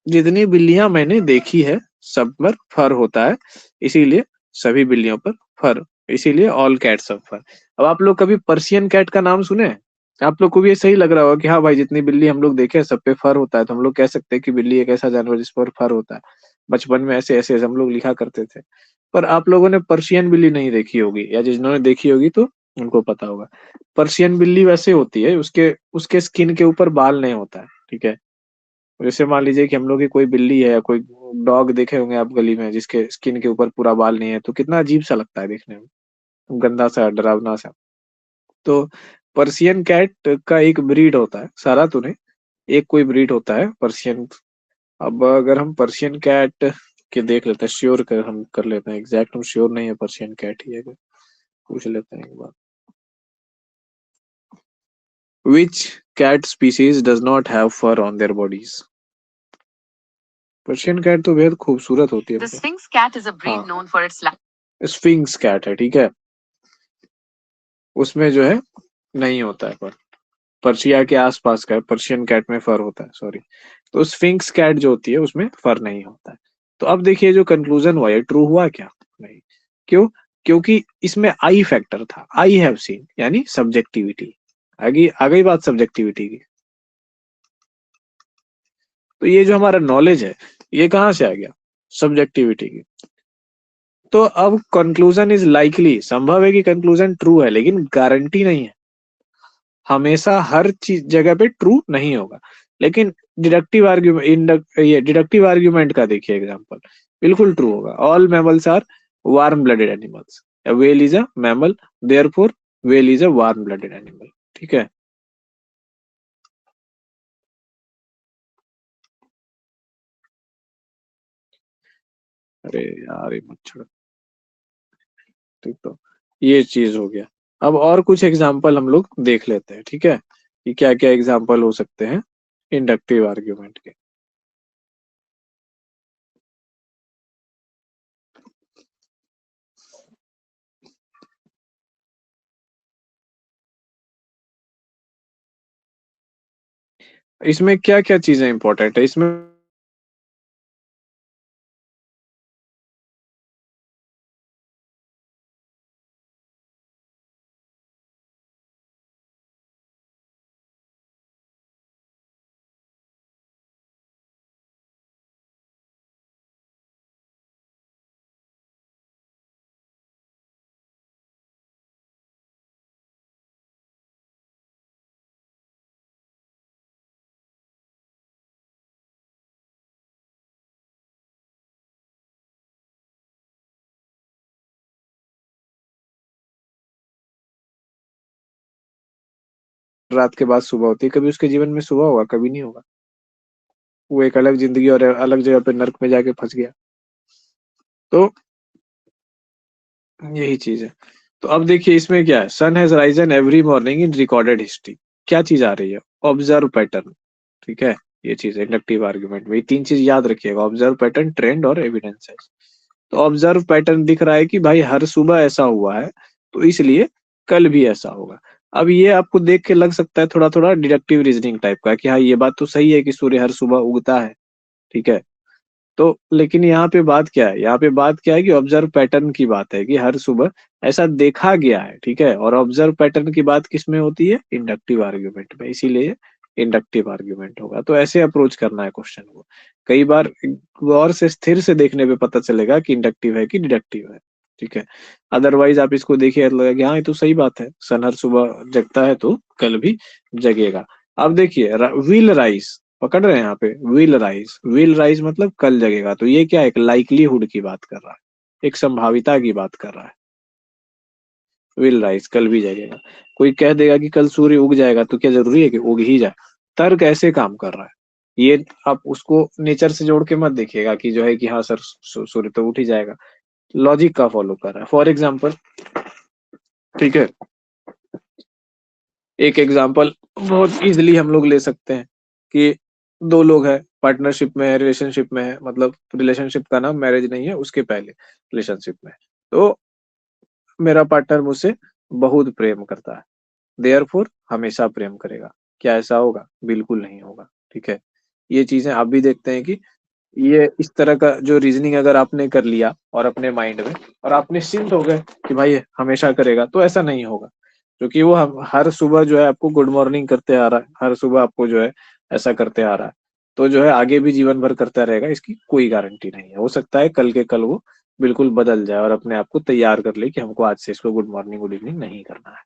जितनी बिल्लियां मैंने देखी है सब पर फर होता है, इसीलिए सभी बिल्लियों पर फर, इसीलिए ऑल कैट्स हैव फर। अब आप लोग कभी पर्शियन कैट का नाम सुने हैं? आप लोग को भी ये सही लग रहा होगा कि हाँ भाई जितनी बिल्ली हम लोग देखे हैं सब पे फर होता है, तो हम लोग कह सकते हैं कि बिल्ली एक ऐसा जानवर जिस पर फर होता है। बचपन में ऐसे ऐसे हम लोग लिखा करते थे। पर आप लोगों ने पर्शियन बिल्ली नहीं देखी होगी, या जिन्होंने देखी होगी तो उनको पता होगा। पर्शियन बिल्ली वैसे होती है, उसके उसके स्किन के ऊपर बाल नहीं होता है, ठीक है। जैसे मान लीजिए कि हम लोग की कोई बिल्ली है या कोई डॉग देखे होंगे आप गली में जिसके स्किन के ऊपर पूरा बाल नहीं है, तो कितना अजीब सा लगता है देखने में, गंदा सा, डरावना सा। तो पर्शियन कैट का एक ब्रीड होता है, सारा तो नहीं, एक कोई ब्रीड होता है पर्शियन। अब अगर हम पर्शियन कैट के देख लेते हैं, श्योर कर हम कर लेते हैं, एग्जैक्ट हम श्योर नहीं है पर्शियन कैट ही है क्या? पूछ लेते हैं एक बार। Which cat species does not have fur on their bodies? Persian cat तो बेहद खूबसूरत होती है। Sphinx cat is a breed known for its Sphinx cat है, ठीक है। उसमें जो है नहीं होता है फर, पर्शिया के आसपास का है, पर्शियन कैट में फर होता है, सॉरी। तो स्फिंक्स कैट जो होती है उसमें फर नहीं होता है। तो अब देखिए जो कंक्लूजन हुआ ये ट्रू हुआ क्या? नहीं। क्यों? क्योंकि इसमें आई फैक्टर था, आई हैव सीन, यानी सब्जेक्टिविटी। आगे आ गई बात सब्जेक्टिविटी की। तो ये जो हमारा नॉलेज है ये कहाँ से आ गया? सब्जेक्टिविटी की। तो अब कंक्लूजन इज लाइकली, संभव है कि कंक्लूजन ट्रू है, लेकिन गारंटी नहीं है, हमेशा हर चीज जगह पे ट्रू नहीं होगा। लेकिन डिडक्टिव आर्ग्यूमेंट, ये डिडक्टिव आर्ग्यूमेंट का देखिए एग्जांपल, बिल्कुल ट्रू होगा। All mammals are warm blooded animals, whale is a mammal, therefore whale is a warm blooded animal, ठीक है। अरे यार ये मच्छर, ठीक। तो ये चीज हो गया। अब और कुछ एग्जांपल हम लोग देख लेते हैं, ठीक है, कि क्या क्या एग्जांपल हो सकते हैं इंडक्टिव आर्ग्यूमेंट के। इसमें क्या क्या चीजें इंपॉर्टेंट है इसमें? रात के बाद सुबह होती है, कभी उसके जीवन में सुबह होगा? कभी नहीं होगा। वो एक अलग जिंदगी और अलग जगह पे नर्क में जाके फंस गया। तो यही चीज है। तो अब देखिए इसमें क्या है, sun has risen every morning in recorded history. क्या चीज आ रही है? ऑब्जर्व पैटर्न, ठीक है। ये चीज इंडक्टिव आर्ग्यूमेंट में, ये तीन चीज याद रखिएगा, ऑब्जर्व पैटर्न, ट्रेंड और एविडेंस। तो ऑब्जर्व पैटर्न दिख रहा है कि भाई हर सुबह ऐसा हुआ है, तो इसलिए कल भी ऐसा होगा। अब ये आपको देख के लग सकता है थोड़ा थोड़ा डिडक्टिव रीजनिंग टाइप का, कि हाँ ये बात तो सही है कि सूर्य हर सुबह उगता है, ठीक है। तो लेकिन यहाँ पे बात क्या है, यहाँ पे बात क्या है कि ऑब्जर्व पैटर्न की बात है कि हर सुबह ऐसा देखा गया है, ठीक है। और ऑब्जर्व पैटर्न की बात किस में होती है? इंडक्टिव आर्ग्यूमेंट में, इसीलिए इंडक्टिव आर्ग्यूमेंट होगा। तो ऐसे अप्रोच करना है क्वेश्चन को। कई बार गौर से स्थिर से देखने पे पता चलेगा कि इंडक्टिव है कि डिडक्टिव है, ठीक है। अदरवाइज आप इसको देखिए तो लगेगा कि हाँ ये तो सही बात है, सन हर सुबह जगता है तो कल भी जगेगा। अब देखिए विल राइज, पकड़ रहे हैं यहाँ पे, विल राइज, विल राइज मतलब कल जगेगा। तो ये क्या है? एक लाइकलीहुड की बात कर रहा है, एक संभाविता की बात कर रहा है। विल राइज, कल भी जगेगा। कोई कह देगा कि कल सूर्य उग जाएगा, तो क्या जरूरी है कि उग ही जाए? तर्क ऐसे काम कर रहा है। ये आप उसको नेचर से जोड़ के मत देखिएगा कि जो है कि हाँ सर सूर्य तो उठ ही जाएगा, लॉजिक का फॉलो कर रहा है। फॉर एग्जाम्पल, ठीक है, एक एग्जाम्पल बहुत इजिली हम लोग ले सकते हैं कि दो लोग हैं, पार्टनरशिप में है, रिलेशनशिप में है, मतलब रिलेशनशिप का नाम मैरिज नहीं है, उसके पहले रिलेशनशिप में है। तो मेरा पार्टनर मुझसे बहुत प्रेम करता है, देयरफॉर हमेशा प्रेम करेगा। क्या ऐसा होगा? बिल्कुल नहीं होगा, ठीक है। ये चीजें आप भी देखते हैं कि ये इस तरह का जो रीजनिंग अगर आपने कर लिया और अपने माइंड में, और आप निश्चिंत हो गए कि भाई ये हमेशा करेगा, तो ऐसा नहीं होगा। क्योंकि वो हर सुबह जो है आपको गुड मॉर्निंग करते आ रहा है, हर सुबह आपको जो है ऐसा करते आ रहा है, तो जो है आगे भी जीवन भर करता रहेगा, इसकी कोई गारंटी नहीं है। हो सकता है कल के कल वो बिल्कुल बदल जाए और अपने आप को तैयार कर ले कि हमको आज से इसको गुड मॉर्निंग गुड इवनिंग नहीं करना है।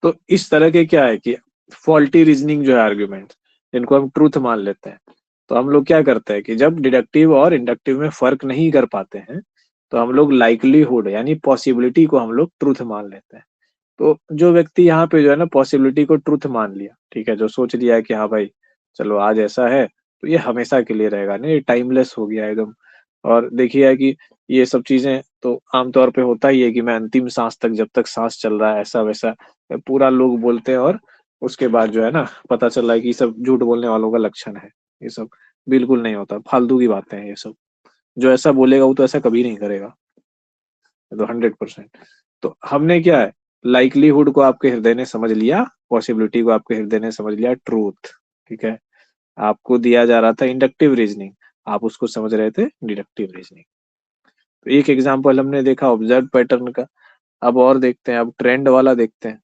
तो इस तरह के क्या है कि फॉल्टी रीजनिंग जो है आर्ग्यूमेंट, जिनको हम ट्रूथ मान लेते हैं, तो हम लोग क्या करते हैं कि जब डिडक्टिव और इंडक्टिव में फर्क नहीं कर पाते हैं, तो हम लोग लाइकलीहुड यानी पॉसिबिलिटी को हम लोग ट्रूथ मान लेते हैं। तो जो व्यक्ति यहाँ पे जो है ना पॉसिबिलिटी को ट्रूथ मान लिया, ठीक है, जो सोच लिया है कि हाँ भाई चलो आज ऐसा है तो ये हमेशा के लिए रहेगा, नहीं टाइमलेस हो गया एकदम। और देखिए है कि ये सब चीजें तो आमतौर पे होता ही है कि मैं अंतिम सांस तक, जब तक सांस चल रहा है ऐसा वैसा पूरा लोग बोलते हैं, और उसके बाद जो है ना पता चल रहा है कि ये सब झूठ बोलने वालों का लक्षण है। ये सब बिल्कुल नहीं होता, फालतू की बातें हैं ये सब। जो ऐसा बोलेगा वो तो ऐसा कभी नहीं करेगा, ये तो 100%। तो हमने क्या है, लाइकलीहुड को आपके हृदय ने समझ लिया, पॉसिबिलिटी को आपके हृदय ने समझ लिया ट्रूथ, ठीक है। आपको दिया जा रहा था इंडक्टिव रीजनिंग, आप उसको समझ रहे थे डिडक्टिव रीजनिंग। तो एक एग्जांपल हमने देखा ऑब्जर्व पैटर्न का। अब और देखते हैं, अब ट्रेंड वाला देखते हैं।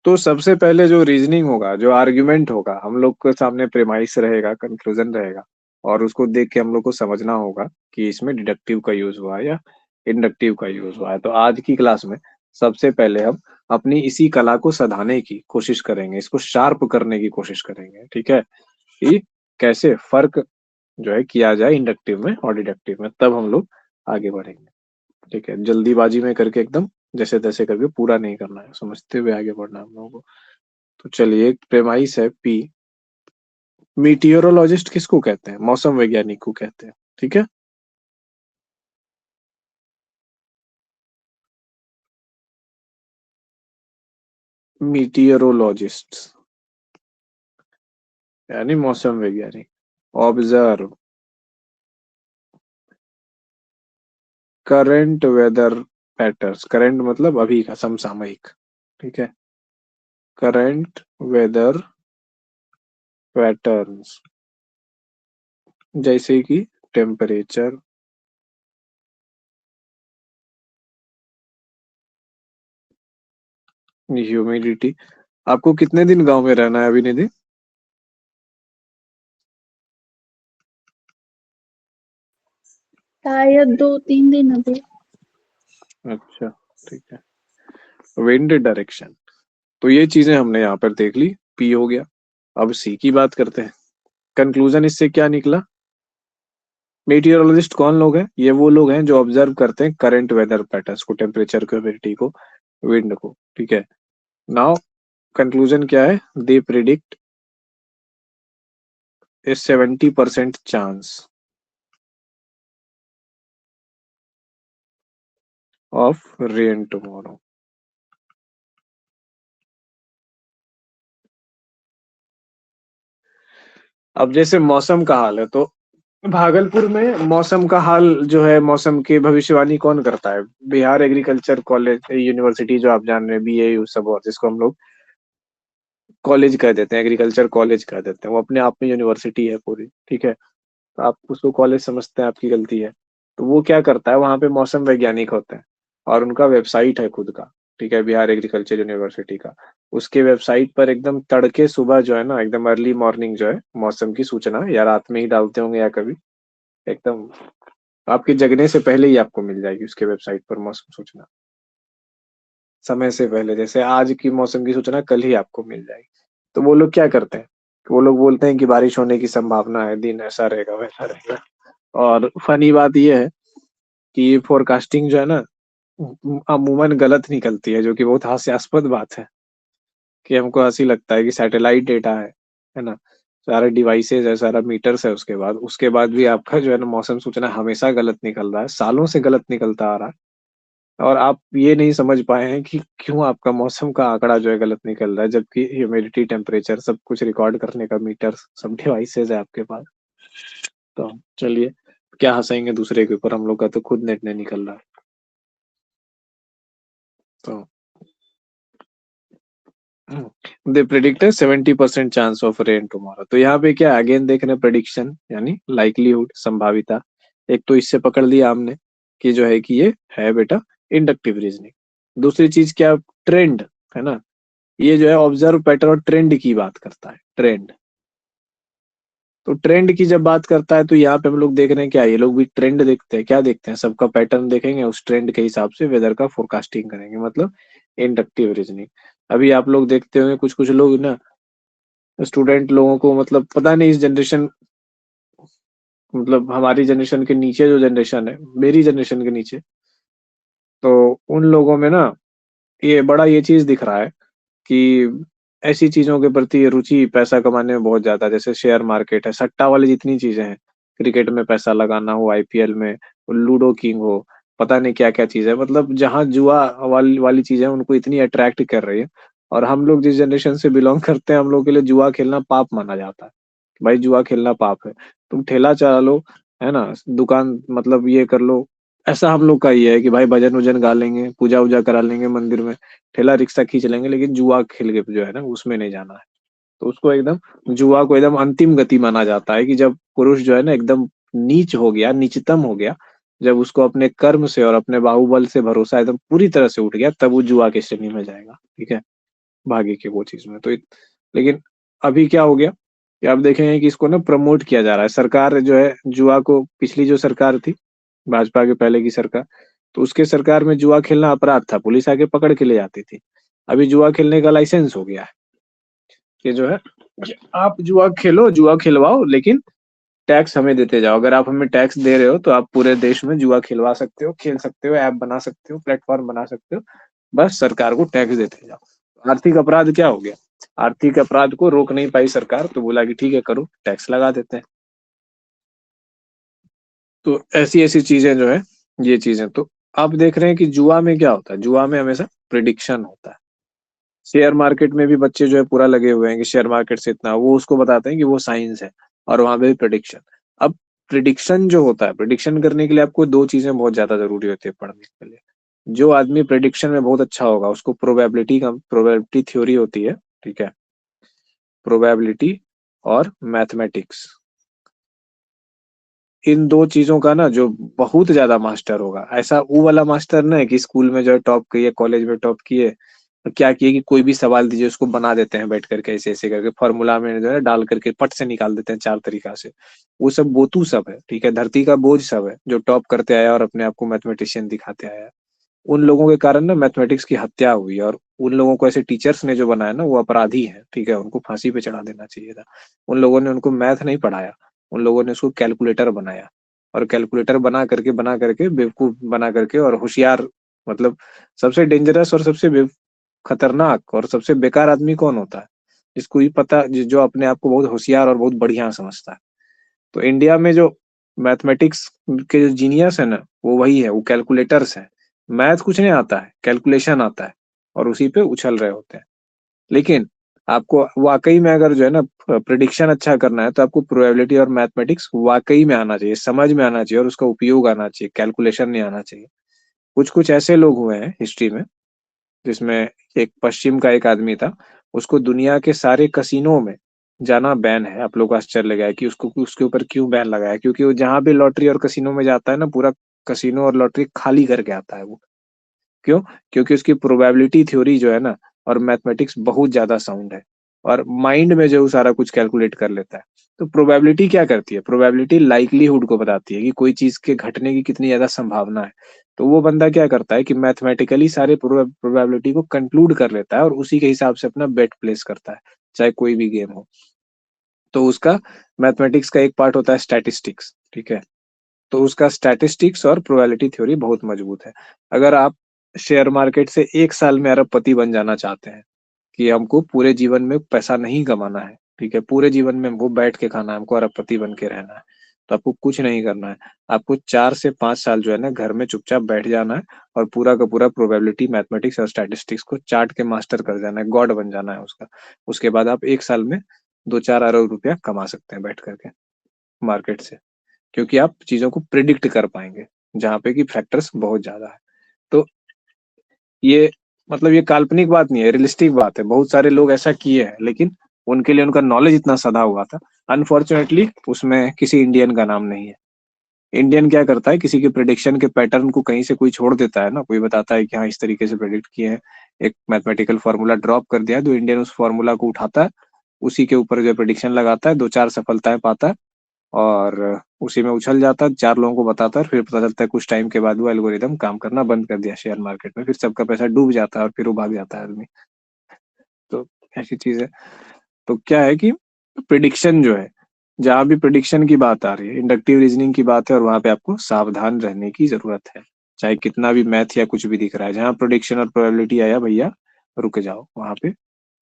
तो सबसे पहले जो रीजनिंग होगा, जो आर्ग्यूमेंट होगा, हम लोग के सामने प्रेमाइस रहेगा, कंक्लूजन रहेगा, और उसको देख के हम लोग को समझना होगा कि इसमें डिडक्टिव का यूज हुआ है या इंडक्टिव का यूज हुआ है। तो आज की क्लास में सबसे पहले हम अपनी इसी कला को सधाने की कोशिश करेंगे, इसको शार्प करने की कोशिश करेंगे, ठीक है, कि कैसे फर्क जो है किया जाए इंडक्टिव में और डिडक्टिव में, तब हम लोग आगे बढ़ेंगे। ठीक है, जल्दीबाजी में करके एकदम जैसे तैसे करके पूरा नहीं करना है, समझते हुए आगे बढ़ना है हम लोगों को। तो चलिए, एक प्रेमाइस है पी। मीटियोरोलॉजिस्ट किसको कहते हैं? मौसम वैज्ञानिक को कहते हैं, ठीक है। मीटियोरोलॉजिस्ट यानी मौसम वैज्ञानिक। Observe current weather patterns, current मतलब अभी का, समसामयिक, ठीक है। करंट वेदर पैटर्न्स जैसे कि टेम्परेचर, ह्यूमिडिटी। आपको कितने दिन गांव में रहना है अभी निधि? शायद 2-3 दिन अभी। अच्छा, ठीक है। विंड डायरेक्शन, तो ये चीजें हमने यहाँ पर देख ली, पी हो गया। अब सी की बात करते हैं। कंक्लूजन इससे क्या निकला? मेटीरियोलॉजिस्ट कौन लोग हैं? ये वो लोग हैं जो ऑब्जर्व करते हैं करंट वेदर पैटर्न्स को, टेम्परेचर को, ह्यूमिडिटी को, विंड को, ठीक है। नाउ कंक्लूजन क्या है? They predict a 70% chance of rain tomorrow. अब जैसे मौसम का हाल है, तो भागलपुर में मौसम का हाल जो है, मौसम की भविष्यवाणी कौन करता है? बिहार एग्रीकल्चर कॉलेज यूनिवर्सिटी, जो आप जान रहे हैं, BAU सब, और जिसको हम लोग कॉलेज कह देते हैं, एग्रीकल्चर कॉलेज कह देते हैं, वो अपने आप में यूनिवर्सिटी है पूरी, ठीक है। तो आप उसको कॉलेज समझते हैं, आपकी गलती है। तो वो क्या करता है, वहां पे मौसम वैज्ञानिक होते हैं और उनका वेबसाइट है खुद का, ठीक है, बिहार एग्रीकल्चर यूनिवर्सिटी का। उसके वेबसाइट पर एकदम तड़के सुबह जो है ना, एकदम अर्ली मॉर्निंग जो है, मौसम की सूचना, या रात में ही डालते होंगे या कभी, एकदम आपके जगने से पहले ही आपको मिल जाएगी उसके वेबसाइट पर मौसम सूचना, समय से पहले। जैसे आज की मौसम की सूचना कल ही आपको मिल जाएगी। तो वो लोग क्या करते हैं, वो लोग बोलते हैं कि बारिश होने की संभावना है, दिन ऐसा रहेगा वैसा रहेगा। और फनी बात ये है कि ये फोरकास्टिंग जो है ना, अमूमन गलत निकलती है, जो कि बहुत हास्यास्पद बात है, कि हमको हंसी लगता है कि सैटेलाइट डेटा है ना, सारे डिवाइसेज है, सारा मीटर्स है, उसके बाद भी आपका जो है ना मौसम सूचना हमेशा गलत निकल रहा है, सालों से गलत निकलता आ रहा है। और आप ये नहीं समझ पाए हैं कि क्यों आपका मौसम का आंकड़ा जो है गलत निकल रहा है, जबकि ह्यूमिडिटी, टेम्परेचर, सब कुछ रिकॉर्ड करने का मीटर, सब डिवाइसेज है आपके पास। तो चलिए, क्या हंसेंगे दूसरे के ऊपर, हम लोग का तो खुद नेट नहीं निकल रहा है। तो they predict 70% chance of rain tomorrow. तो यहाँ पे क्या, अगेन देख रहे हैं, प्रिडिक्शन यानी लाइकलीहुड, संभाविता। एक तो इससे पकड़ लिया हमने कि जो है कि ये है बेटा इंडक्टिव रीजनिंग। दूसरी चीज क्या, ट्रेंड, है ना, ये जो है ऑब्जर्व पैटर्न और ट्रेंड की बात करता है, ट्रेंड। तो ट्रेंड की जब बात करता है तो यहाँ पे हम लोग देख रहे हैं क्या, ये लोग भी ट्रेंड देखते हैं, क्या देखते हैं, सबका पैटर्न देखेंगे, उस ट्रेंड के हिसाब से वेदर का फोरकास्टिंग करेंगे, मतलब इंडक्टिव रीजनिंग। अभी आप लोग देखते होंगे कुछ कुछ लोग ना, स्टूडेंट लोगों को, मतलब पता नहीं इस जनरेशन, मतलब हमारी जनरेशन के नीचे जो जनरेशन है, मेरी जनरेशन के नीचे, तो उन लोगों में ना ये बड़ा ये चीज दिख रहा है कि ऐसी चीजों के प्रति रुचि पैसा कमाने में बहुत ज्यादा, जैसे शेयर मार्केट है, सट्टा वाली जितनी चीजें हैं, क्रिकेट में पैसा लगाना हो, आईपीएल में, लूडो किंग हो, पता नहीं क्या क्या चीज है, मतलब जहाँ जुआ वाली वाली चीजें उनको इतनी अट्रैक्ट कर रही है। और हम लोग जिस जनरेशन से बिलोंग करते हैं, हम लोग के लिए जुआ खेलना पाप माना जाता है। भाई जुआ खेलना पाप है, तुम ठेला चला लो, है ना, दुकान मतलब ये कर लो, ऐसा हम लोग का ये है कि भाई भजन वजन गा लेंगे, पूजा वूजा करा लेंगे मंदिर में, ठेला रिक्शा खींच लेंगे, लेकिन जुआ खेल के जो है ना उसमें नहीं जाना है। तो उसको एकदम, जुआ को एकदम अंतिम गति माना जाता है कि जब पुरुष जो है ना एकदम नीच हो गया, नीचतम हो गया, जब उसको अपने कर्म से और अपने बाहुबल से भरोसा एकदम पूरी तरह से उठ गया, तब वो जुआ की श्रेणी में जाएगा, ठीक है, भागे के वो चीज में। तो लेकिन अभी क्या हो गया कि आप देखेंगे कि इसको ना प्रमोट किया जा रहा है, सरकार जो है जुआ को, पिछली जो सरकार थी, भाजपा के पहले की सरकार, तो उसके सरकार में जुआ खेलना अपराध था, पुलिस आके पकड़ के ले जाती थी। अभी जुआ खेलने का लाइसेंस हो गया है कि जो है कि आप जुआ खेलो, जुआ खिलवाओ, लेकिन टैक्स हमें देते जाओ। अगर आप हमें टैक्स दे रहे हो तो आप पूरे देश में जुआ खिलवा सकते हो, खेल सकते हो, ऐप बना सकते हो, प्लेटफॉर्म बना सकते हो, बस सरकार को टैक्स देते जाओ। आर्थिक अपराध क्या हो गया, आर्थिक अपराध को रोक नहीं पाई सरकार, तो बोला कि ठीक है करो, टैक्स लगा देते हैं। तो ऐसी ऐसी चीजें जो है, ये चीजें तो आप देख रहे हैं कि जुआ में क्या होता है, जुआ में हमेशा प्रिडिक्शन होता है। शेयर मार्केट में भी बच्चे जो है पूरा लगे हुए हैं कि शेयर मार्केट से इतना, वो उसको बताते हैं कि वो साइंस है, और वहां पे भी प्रिडिक्शन। अब प्रिडिक्शन जो होता है, प्रिडिक्शन करने के लिए आपको दो चीजें बहुत ज्यादा जरूरी होती है पढ़ने के लिए। जो आदमी प्रिडिक्शन में बहुत अच्छा होगा उसको प्रोबेबिलिटी थ्योरी होती है, ठीक है, प्रोबेबिलिटी और मैथमेटिक्स, इन दो चीजों का ना जो बहुत ज्यादा मास्टर होगा, ऐसा वो वाला मास्टर ना है कि स्कूल में जो है टॉप किए, कॉलेज में टॉप किए, तो क्या किए कि कोई भी सवाल दीजिए उसको बना देते हैं बैठ करके, ऐसे ऐसे करके फॉर्मूला में जो है डाल करके पट से निकाल देते हैं चार तरीका से। वो सब बोतू सब है, ठीक है, धरती का बोझ सब है जो टॉप करते आया और अपने आप को मैथमेटिशियन दिखाते आया। उन लोगों के कारण ना मैथमेटिक्स की हत्या हुई, और उन लोगों को ऐसे टीचर्स ने जो बनाया ना वो अपराधी है, ठीक है, उनको फांसी पे चढ़ा देना चाहिए था। उन लोगों ने उनको मैथ नहीं पढ़ाया, उन लोगों ने उसको कैलकुलेटर बनाया, और कैलकुलेटर बना करके बेवकूफ बना करके और होशियार, मतलब सबसे डेंजरस और सबसे खतरनाक और सबसे बेकार आदमी कौन होता है, जिसको ये पता, जो अपने आप को बहुत होशियार और बहुत बढ़िया समझता है। तो इंडिया में जो मैथमेटिक्स के जो जीनियस है ना, वो वही है, वो कैलकुलेटर्स है। मैथ कुछ नहीं आता है, कैलकुलेशन आता है, और उसी पे उछल रहे होते हैं। लेकिन आपको वाकई में अगर जो है ना प्रिडिक्शन अच्छा करना है, तो आपको प्रोबेबिलिटी और मैथमेटिक्स वाकई में आना चाहिए, समझ में आना चाहिए, और उसका उपयोग आना चाहिए, कैलकुलेशन नहीं आना चाहिए। कुछ कुछ ऐसे लोग हुए हैं हिस्ट्री में, जिसमें एक पश्चिम का एक आदमी था, उसको दुनिया के सारे कसिनो में जाना बैन है। आप लोग को आश्चर्य लगा है कि उसको उसके ऊपर क्यों बैन लगाया, क्योंकि वो जहां भी लॉटरी और कसिनो में जाता है ना, पूरा कसिनो और लॉटरी खाली करके आता है वो। क्यों? क्योंकि उसकी प्रोबेबिलिटी थ्योरी जो है ना, और मैथमेटिक्स बहुत ज्यादा साउंड है, और माइंड में जो है वो सारा कुछ कैलकुलेट कर लेता है। तो प्रोबेबिलिटी क्या करती है, प्रोबेबिलिटी लाइकलीहुड को बताती है कि कोई चीज के घटने की कितनी ज्यादा संभावना है। तो वो बंदा क्या करता है कि मैथमेटिकली सारे प्रोबेबिलिटी को कंक्लूड कर लेता है, और उसी के हिसाब से अपना बेट प्लेस करता है, चाहे कोई भी गेम हो। तो उसका मैथमेटिक्स का एक पार्ट होता है स्टैटिस्टिक्स, ठीक है, तो उसका स्टैटिस्टिक्स और प्रोबेबिलिटी थ्योरी बहुत मजबूत है। अगर आप शेयर मार्केट से एक साल में अरबपति बन जाना चाहते हैं, कि हमको पूरे जीवन में पैसा नहीं कमाना है, ठीक है, पूरे जीवन में हमको बैठ के खाना है, हमको अरबपति बन के रहना है, तो आपको कुछ नहीं करना है। आपको 4 से 5 साल जो है ना घर में चुपचाप बैठ जाना है, और पूरा का पूरा प्रोबेबिलिटी, मैथमेटिक्स और स्टैटिस्टिक्स को चार्ट के मास्टर कर जाना है, गॉड बन जाना है उसका। उसके बाद आप एक साल में 2-4 अरब रुपया कमा सकते हैं बैठ करके मार्केट से, क्योंकि आप चीजों को प्रिडिक्ट कर पाएंगे जहाँ पे कि फैक्टर्स बहुत ज्यादा है। तो ये, मतलब ये काल्पनिक बात नहीं है, रियलिस्टिक बात है, बहुत सारे लोग ऐसा किए हैं, लेकिन उनके लिए उनका नॉलेज इतना सधा हुआ था। अनफॉर्चुनेटली उसमें किसी इंडियन का नाम नहीं है। इंडियन क्या करता है, किसी के प्रिडिक्शन के पैटर्न को कहीं से कोई छोड़ देता है ना, कोई बताता है कि हाँ इस तरीके से प्रिडिक्ट किए हैं, एक मैथमेटिकल फॉर्मूला ड्रॉप कर दिया है, तो इंडियन उस फॉर्मूला को उठाता है, उसी के ऊपर जो है प्रेडिक्शन लगाता है, 2-4 सफलताएं पाता है और उसी में उछल जाता है, 4 लोगों को बताता है, फिर पता चलता है कुछ टाइम के बाद वो एल्गोरिदम काम करना बंद कर दिया शेयर मार्केट में, फिर सबका पैसा डूब जाता है और फिर वो भाग जाता है आदमी। तो ऐसी चीज है। तो क्या है कि प्रिडिक्शन जो है, जहां भी प्रिडिक्शन की बात आ रही है, इंडक्टिव रीजनिंग की बात है, और वहां पे आपको सावधान रहने की जरूरत है। चाहे कितना भी मैथ या कुछ भी दिख रहा है, जहां प्रिडिक्शन और प्रोबेबिलिटी आया भैया रुक जाओ, वहां पे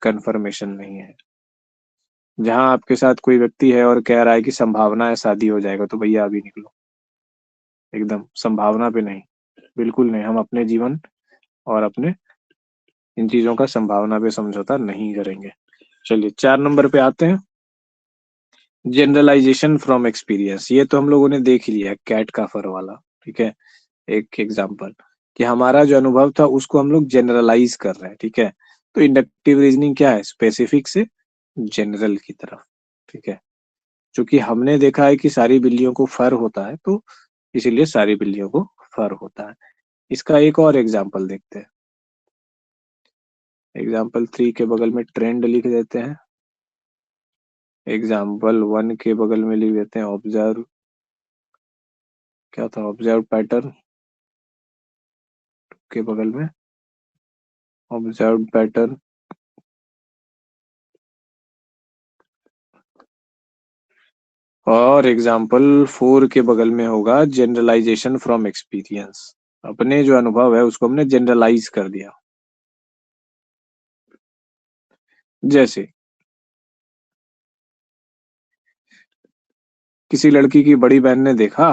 कंफर्मेशन नहीं है। जहां आपके साथ कोई व्यक्ति है और कह रहा है कि संभावना है शादी हो जाएगा, तो भैया अभी निकलो, एकदम संभावना पे नहीं, बिल्कुल नहीं। हम अपने जीवन और अपने इन चीजों का संभावना पे समझौता नहीं करेंगे। चलिए 4 नंबर पे आते हैं, जनरलाइजेशन फ्रॉम एक्सपीरियंस। ये तो हम लोगों ने देख ही लिया, कैट का फर वाला, ठीक है, एक एग्जाम्पल कि हमारा जो अनुभव था उसको हम लोग जनरलाइज कर रहे हैं, ठीक है। तो इंडक्टिव रीजनिंग क्या है, स्पेसिफिक से जनरल की तरफ, ठीक है। क्योंकि हमने देखा है कि सारी बिल्लियों को फर होता है, तो इसीलिए सारी बिल्लियों को फर होता है। इसका एक और एग्जाम्पल देखते हैं। एग्जाम्पल 3 के बगल में ट्रेंड लिख देते हैं, एग्जाम्पल 1 के बगल में लिख देते हैं ऑब्जर्व, क्या था, ऑब्जर्व पैटर्न के बगल में ऑब्जर्व पैटर्न, और एग्जाम्पल 4 के बगल में होगा जनरलाइजेशन फ्रॉम एक्सपीरियंस। अपने जो अनुभव है उसको हमने जनरलाइज कर दिया। जैसे किसी लड़की की बड़ी बहन ने देखा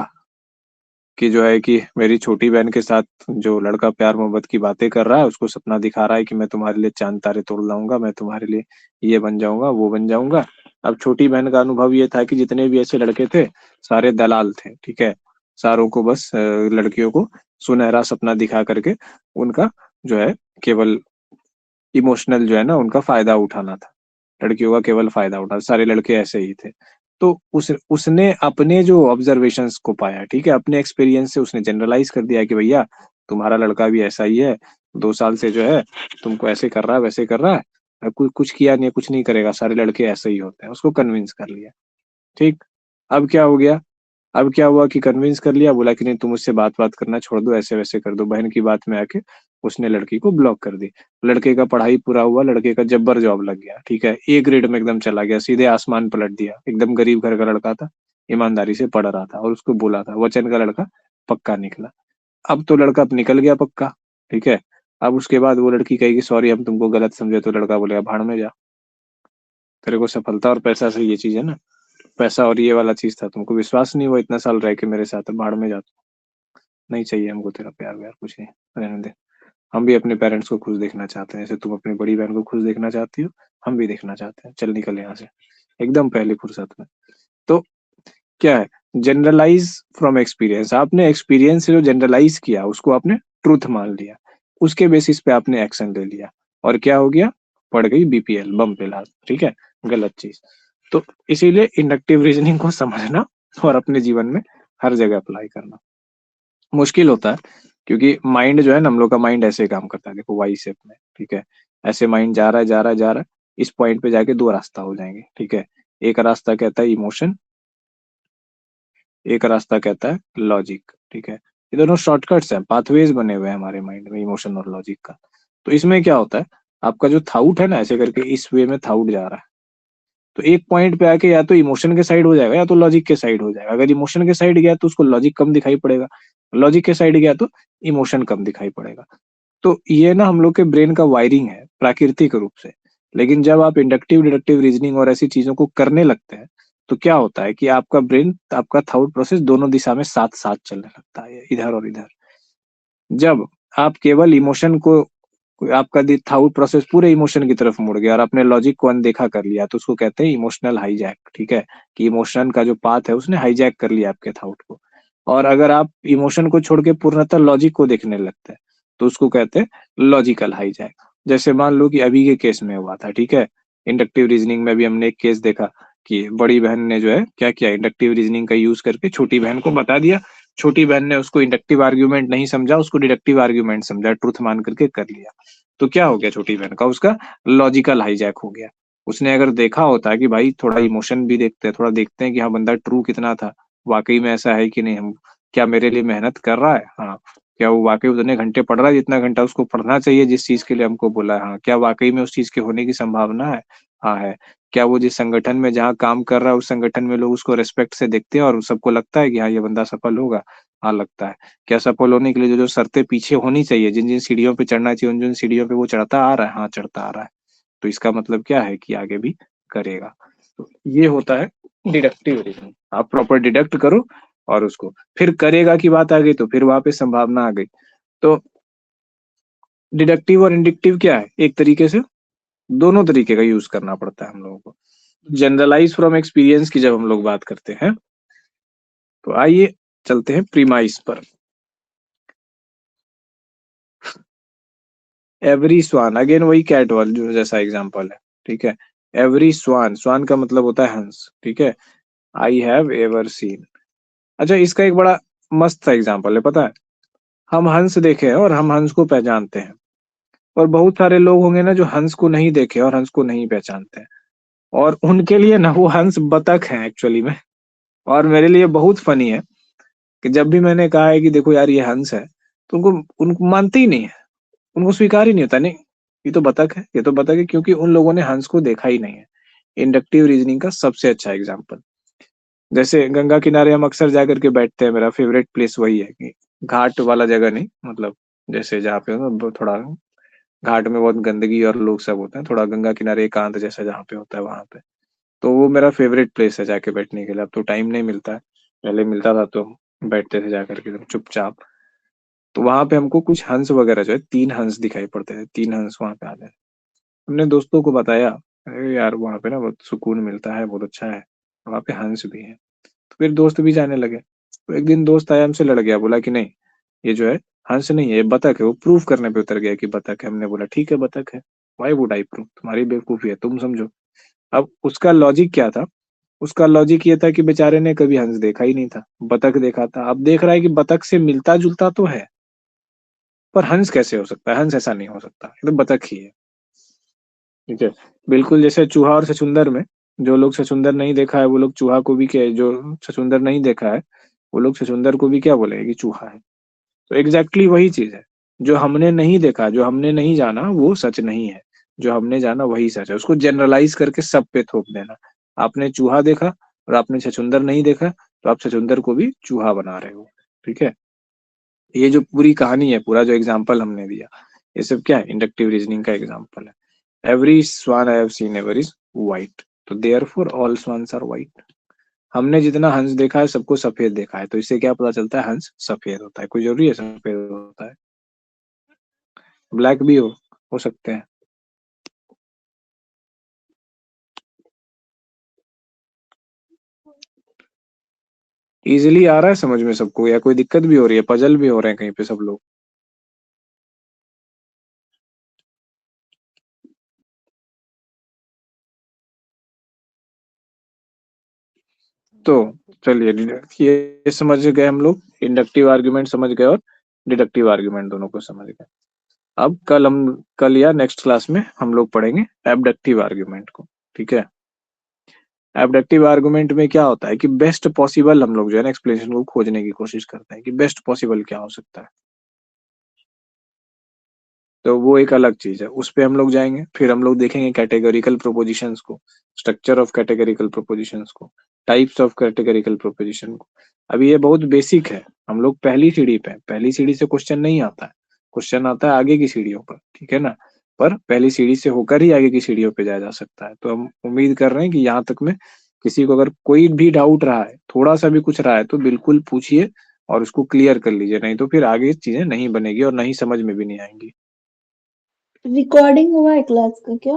कि जो है कि मेरी छोटी बहन के साथ जो लड़का प्यार मोहब्बत की बातें कर रहा है, उसको सपना दिखा रहा है कि मैं तुम्हारे लिए चांद तारे तोड़ लाऊंगा, मैं तुम्हारे लिए ये बन जाऊंगा, वो बन जाऊंगा। अब छोटी बहन का अनुभव ये था कि जितने भी ऐसे लड़के थे सारे दलाल थे, ठीक है। सारों को बस लड़कियों को सुनहरा सपना दिखा करके उनका जो है केवल इमोशनल जो है ना उनका फायदा उठाना था, लड़कियों का केवल फायदा उठा, सारे लड़के ऐसे ही थे। तो उसने अपने जो ऑब्जर्वेशंस को पाया, ठीक है, अपने एक्सपीरियंस से उसने जनरलाइज कर दिया कि भैया तुम्हारा लड़का भी ऐसा ही है, 2 साल से जो है तुमको ऐसे कर रहा है वैसे कर रहा है, कुछ किया नहीं, कुछ नहीं करेगा, सारे लड़के ऐसे ही होते हैं। उसको कन्विंस कर लिया, ठीक। अब क्या हो गया, अब क्या हुआ कि कन्विंस कर लिया, बोला कि नहीं तुम उससे बात करना छोड़ दो, ऐसे वैसे कर दो, बहन की बात में आके उसने लड़की को ब्लॉक कर दी। लड़के का पढ़ाई पूरा हुआ, लड़के का जब्बर जॉब लग गया, ठीक है, ए ग्रेड में एकदम चला गया, सीधे आसमान पलट दिया। एकदम गरीब घर का लड़का था, ईमानदारी से पढ़ रहा था और उसको बोला था, वचन का लड़का पक्का निकला। अब तो लड़का निकल गया पक्का, ठीक है। अब उसके बाद वो लड़की कहेगी सॉरी हम तुमको गलत समझे, तो लड़का बोलेगा भाड़ में जा, तेरे को सफलता और पैसा से ये चीज है ना, पैसा और ये वाला चीज था, तुमको विश्वास नहीं हुआ इतना साल रह के मेरे साथ, भाड़ में जा, नहीं चाहिए हमको तेरा प्यार व्यार कुछ नहीं, रहने दे। हम भी अपने पेरेंट्स को खुश देखना चाहते हैं, जैसे तुम अपनी बड़ी बहन को खुश देखना चाहती हो, हम भी देखना चाहते हैं, चल निकल यहाँ से एकदम पहली फुर्सत में। तो क्या है, जनरलाइज फ्रॉम एक्सपीरियंस। आपने एक्सपीरियंस से जो जनरलाइज किया उसको आपने ट्रूथ मान लिया, उसके बेसिस पे आपने एक्शन ले लिया, और क्या हो गया, पड़ गई बीपीएल, बम पे लात, ठीक है, गलत चीज। तो इसीलिए इंडक्टिव रीजनिंग को समझना और अपने जीवन में हर जगह अप्लाई करना मुश्किल होता है, क्योंकि माइंड जो है ना, हम लोग का माइंड ऐसे काम करता है, देखो वाई शेप में, ठीक है। ऐसे माइंड जा रहा है जा रहा है जा रहा है, इस पॉइंट पे जाके 2 रास्ता हो जाएंगे, ठीक है। एक रास्ता कहता है इमोशन, एक रास्ता कहता है लॉजिक, ठीक है। ये दोनों शॉर्टकट्स हैं, पाथवेज बने हुए हैं हमारे माइंड में, इमोशन और लॉजिक का। तो इसमें क्या होता है, आपका जो थाउट है ना, ऐसे करके इस वे में थाउट जा रहा है, तो एक पॉइंट पे आके या तो इमोशन के साइड हो जाएगा या तो लॉजिक के साइड हो जाएगा। अगर इमोशन के साइड गया तो उसको लॉजिक कम दिखाई पड़ेगा, लॉजिक के साइड गया तो इमोशन कम दिखाई पड़ेगा। तो ये ना हम लोग के ब्रेन का वायरिंग है प्राकृतिक रूप से। लेकिन जब आप इंडक्टिव डिडक्टिव रीजनिंग और ऐसी चीजों को करने लगते हैं, तो क्या होता है कि आपका ब्रेन, आपका थॉट प्रोसेस दोनों दिशा में साथ साथ चलने लगता है, इधर और इधर। जब आप केवल इमोशन को, आपका थाउट प्रोसेस पूरे इमोशन की तरफ मुड़ गया और आपने लॉजिक को अनदेखा कर लिया, तो उसको कहते हैं इमोशनल हाईजैक, ठीक है। कि इमोशन का जो पाथ है उसने हाईजैक कर लिया आपके थाउट को। और अगर आप इमोशन को छोड़ के पूर्णतः लॉजिक को देखने लगते हैं, तो उसको कहते हैं लॉजिकल हाईजैक। जैसे मान लो कि अभी के केस में हुआ था, ठीक है, इंडक्टिव रीजनिंग में भी हमने एक केस देखा कि बड़ी बहन ने जो है क्या किया, इंडक्टिव रीजनिंग का यूज करके छोटी बहन को बता दिया, छोटी बहन ने उसको इंडक्टिव आर्ग्यूमेंट नहीं समझा, उसको डिडक्टिव आर्ग्यूमेंट समझा, ट्रुथ मान करके कर लिया। तो क्या हो गया, छोटी बहन का उसका लॉजिकल हाईजैक हो गया, उसने अगर देखा होता है कि भाई थोड़ा इमोशन भी देखते हैं, थोड़ा देखते हैं कि हाँ बंदा ट्रू कितना था, वाकई में ऐसा है कि नहीं, हम क्या मेरे लिए मेहनत कर रहा है, हाँ क्या वो वाकई उतने घंटे पढ़ रहा है जितना घंटा उसको पढ़ना चाहिए जिस चीज के लिए हमको बोला है, हाँ क्या वाकई में उस चीज के होने की संभावना है, हाँ है, क्या वो जिस संगठन में जहाँ काम कर रहा है उस संगठन में लोग उसको रेस्पेक्ट से देखते हैं और सबको लगता है कि हाँ ये बंदा सफल होगा, हाँ लगता है, क्या सफल होने के लिए जो जो शर्तें पीछे होनी चाहिए, जिन जिन सीढ़ियों पे चढ़ना चाहिए उन जिन सीढ़ियों पे वो चढ़ता आ रहा है, हाँ चढ़ता आ रहा है, तो इसका मतलब क्या है कि आगे भी करेगा। तो ये होता है डिडक्टिव रीजनिंग। आप प्रॉपर डिडक्ट करो और उसको फिर करेगा की बात आ गई तो फिर वहां पे संभावना आ गई। तो डिडक्टिव और इंडिक्टिव क्या है, एक तरीके से दोनों तरीके का यूज करना पड़ता है हम लोगों को। जनरलाइज फ्रॉम एक्सपीरियंस की जब हम लोग बात करते हैं तो आइए चलते हैं प्रीमाइस पर। एवरी स्वान, अगेन वही कैट वाल जो जैसा एग्जांपल है, ठीक है। एवरी स्वान, स्वान का मतलब होता है हंस, ठीक है। I have ever seen. अच्छा इसका एक बड़ा मस्त सा एग्जांपल है, पता है, हम हंस देखे हैं और हम हंस को पहचानते हैं, और बहुत सारे लोग होंगे ना जो हंस को नहीं देखे और हंस को नहीं पहचानते हैं, और उनके लिए ना वो हंस बतख है एक्चुअली में। और मेरे लिए बहुत फनी है कि जब भी मैंने कहा है कि देखो यार ये हंस है, तो उनको उनको मानते ही नहीं है, उनको स्वीकार ही नहीं होता, नहीं ये तो बतख है, ये तो बतख है, क्योंकि उन लोगों ने हंस को देखा ही नहीं है। इंडक्टिव रीजनिंग का सबसे अच्छा एग्जाम्पल, जैसे गंगा किनारे हम अक्सर जाकर के बैठते हैं, मेरा फेवरेट प्लेस वही है कि घाट वाला जगह नहीं, मतलब जैसे जहाँ पे ना थोड़ा घाट में बहुत गंदगी और लोग सब होते हैं, थोड़ा गंगा किनारे एकांत जैसा जहाँ पे होता है वहां पे, तो वो मेरा फेवरेट प्लेस है जाके बैठने के लिए। अब तो टाइम नहीं मिलता है, पहले मिलता था तो बैठते थे जाकर के एकदम चुपचाप। तो वहां पे हमको कुछ हंस वगैरह जो है, 3 हंस दिखाई पड़ते थे, 3 हंस वहां पे आ गए। हमने दोस्तों को बताया, अरे यार वहां पे ना बहुत सुकून मिलता है, बहुत अच्छा है, वहां पे हंस भी है। तो फिर दोस्त भी जाने लगे। तो एक दिन दोस्त आया, हमसे लड़ गया, बोला कि नहीं ये जो है हंस नहीं है, ये बतख है। वो प्रूफ करने पे उतर गया कि बतख है। हमने बोला ठीक है बतख है, वाई वुड आई प्रूफ, तुम्हारी बेवकूफी है, तुम समझो। अब उसका लॉजिक क्या था, उसका लॉजिक ये था कि बेचारे ने कभी हंस देखा ही नहीं था, बतख देखा था। अब देख रहा है कि बतख से मिलता जुलता तो है, पर हंस कैसे हो सकता है, हंस ऐसा नहीं हो सकता, ये तो बतख ही है, ठीक है। बिल्कुल जैसे चूहा और छछूंदर में, जो लोग छछूंदर नहीं देखा है वो लोग चूहा को भी क्या, जो छछूंदर नहीं देखा है वो लोग छछूंदर को भी क्या बोलेंगे कि चूहा है। तो एग्जैक्टली वही चीज है, जो हमने नहीं देखा, जो हमने नहीं जाना वो सच नहीं है, जो हमने जाना वही सच है। उसको जनरलाइज करके सब पे थोप देना। आपने चूहा देखा और आपने छछूंदर नहीं देखा, तो आप छछूंदर को भी चूहा बना रहे हो, ठीक है। ये जो पूरी कहानी है, पूरा जो एग्जाम्पल हमने दिया, ये सब क्या है, इंडक्टिव रीजनिंग का एग्जाम्पल है। Every swan I have seen ever is white, तो therefore all swans are white. हमने जितना हंस देखा है सबको सफेद देखा है, तो इससे क्या पता चलता है, हंस सफेद होता है। कोई जरूरी है सफेद होता है, ब्लैक भी हो सकते हैं। इजीली आ रहा है समझ में सबको, या कोई दिक्कत भी हो रही है, पजल भी हो रहे हैं कहीं पे सब लोग? तो चलिए, ये समझ गए हम लोग, इंडक्टिव आर्ग्यूमेंट समझ गए और डिडक्टिव आर्ग्यूमेंट दोनों को समझ गए। अब कल या नेक्स्ट क्लास में हम लोग पढ़ेंगे एबडक्टिव आर्ग्यूमेंट को, ठीक है। एबडक्टिव आर्गुमेंट में क्या होता है कि बेस्ट पॉसिबल हम लोग जो है ना एक्सप्लेनेशन को खोजने की कोशिश करते हैं कि बेस्ट पॉसिबल क्या हो सकता है। तो वो एक अलग चीज है, उस पे हम लोग जाएंगे। फिर हम लोग देखेंगे कैटेगरिकल प्रोपोजिशंस को, स्ट्रक्चर ऑफ कैटेगरिकल प्रोपोजिशंस को, टाइप्स ऑफ कैटेगरिकल प्रोपोजिशन को। अभी ये बहुत बेसिक है, हम लोग पहली सीढ़ी पे हैं, पहली सीढ़ी से क्वेश्चन नहीं आता है, क्वेश्चन आता है आगे की सीढ़ियों पर, ठीक है ना। पर पहली सीढ़ी से होकर ही आगे की सीढ़ियों पे जाया जा सकता है। तो हम उम्मीद कर रहे हैं कि यहाँ तक में किसी को अगर कोई भी डाउट रहा है, थोड़ा सा भी कुछ रहा है, तो बिल्कुल पूछिए और उसको क्लियर कर लीजिए, नहीं तो फिर आगे चीजें नहीं बनेगी और नहीं समझ में भी नहीं आएंगी। रिकॉर्डिंग हुआ है क्लास का क्या?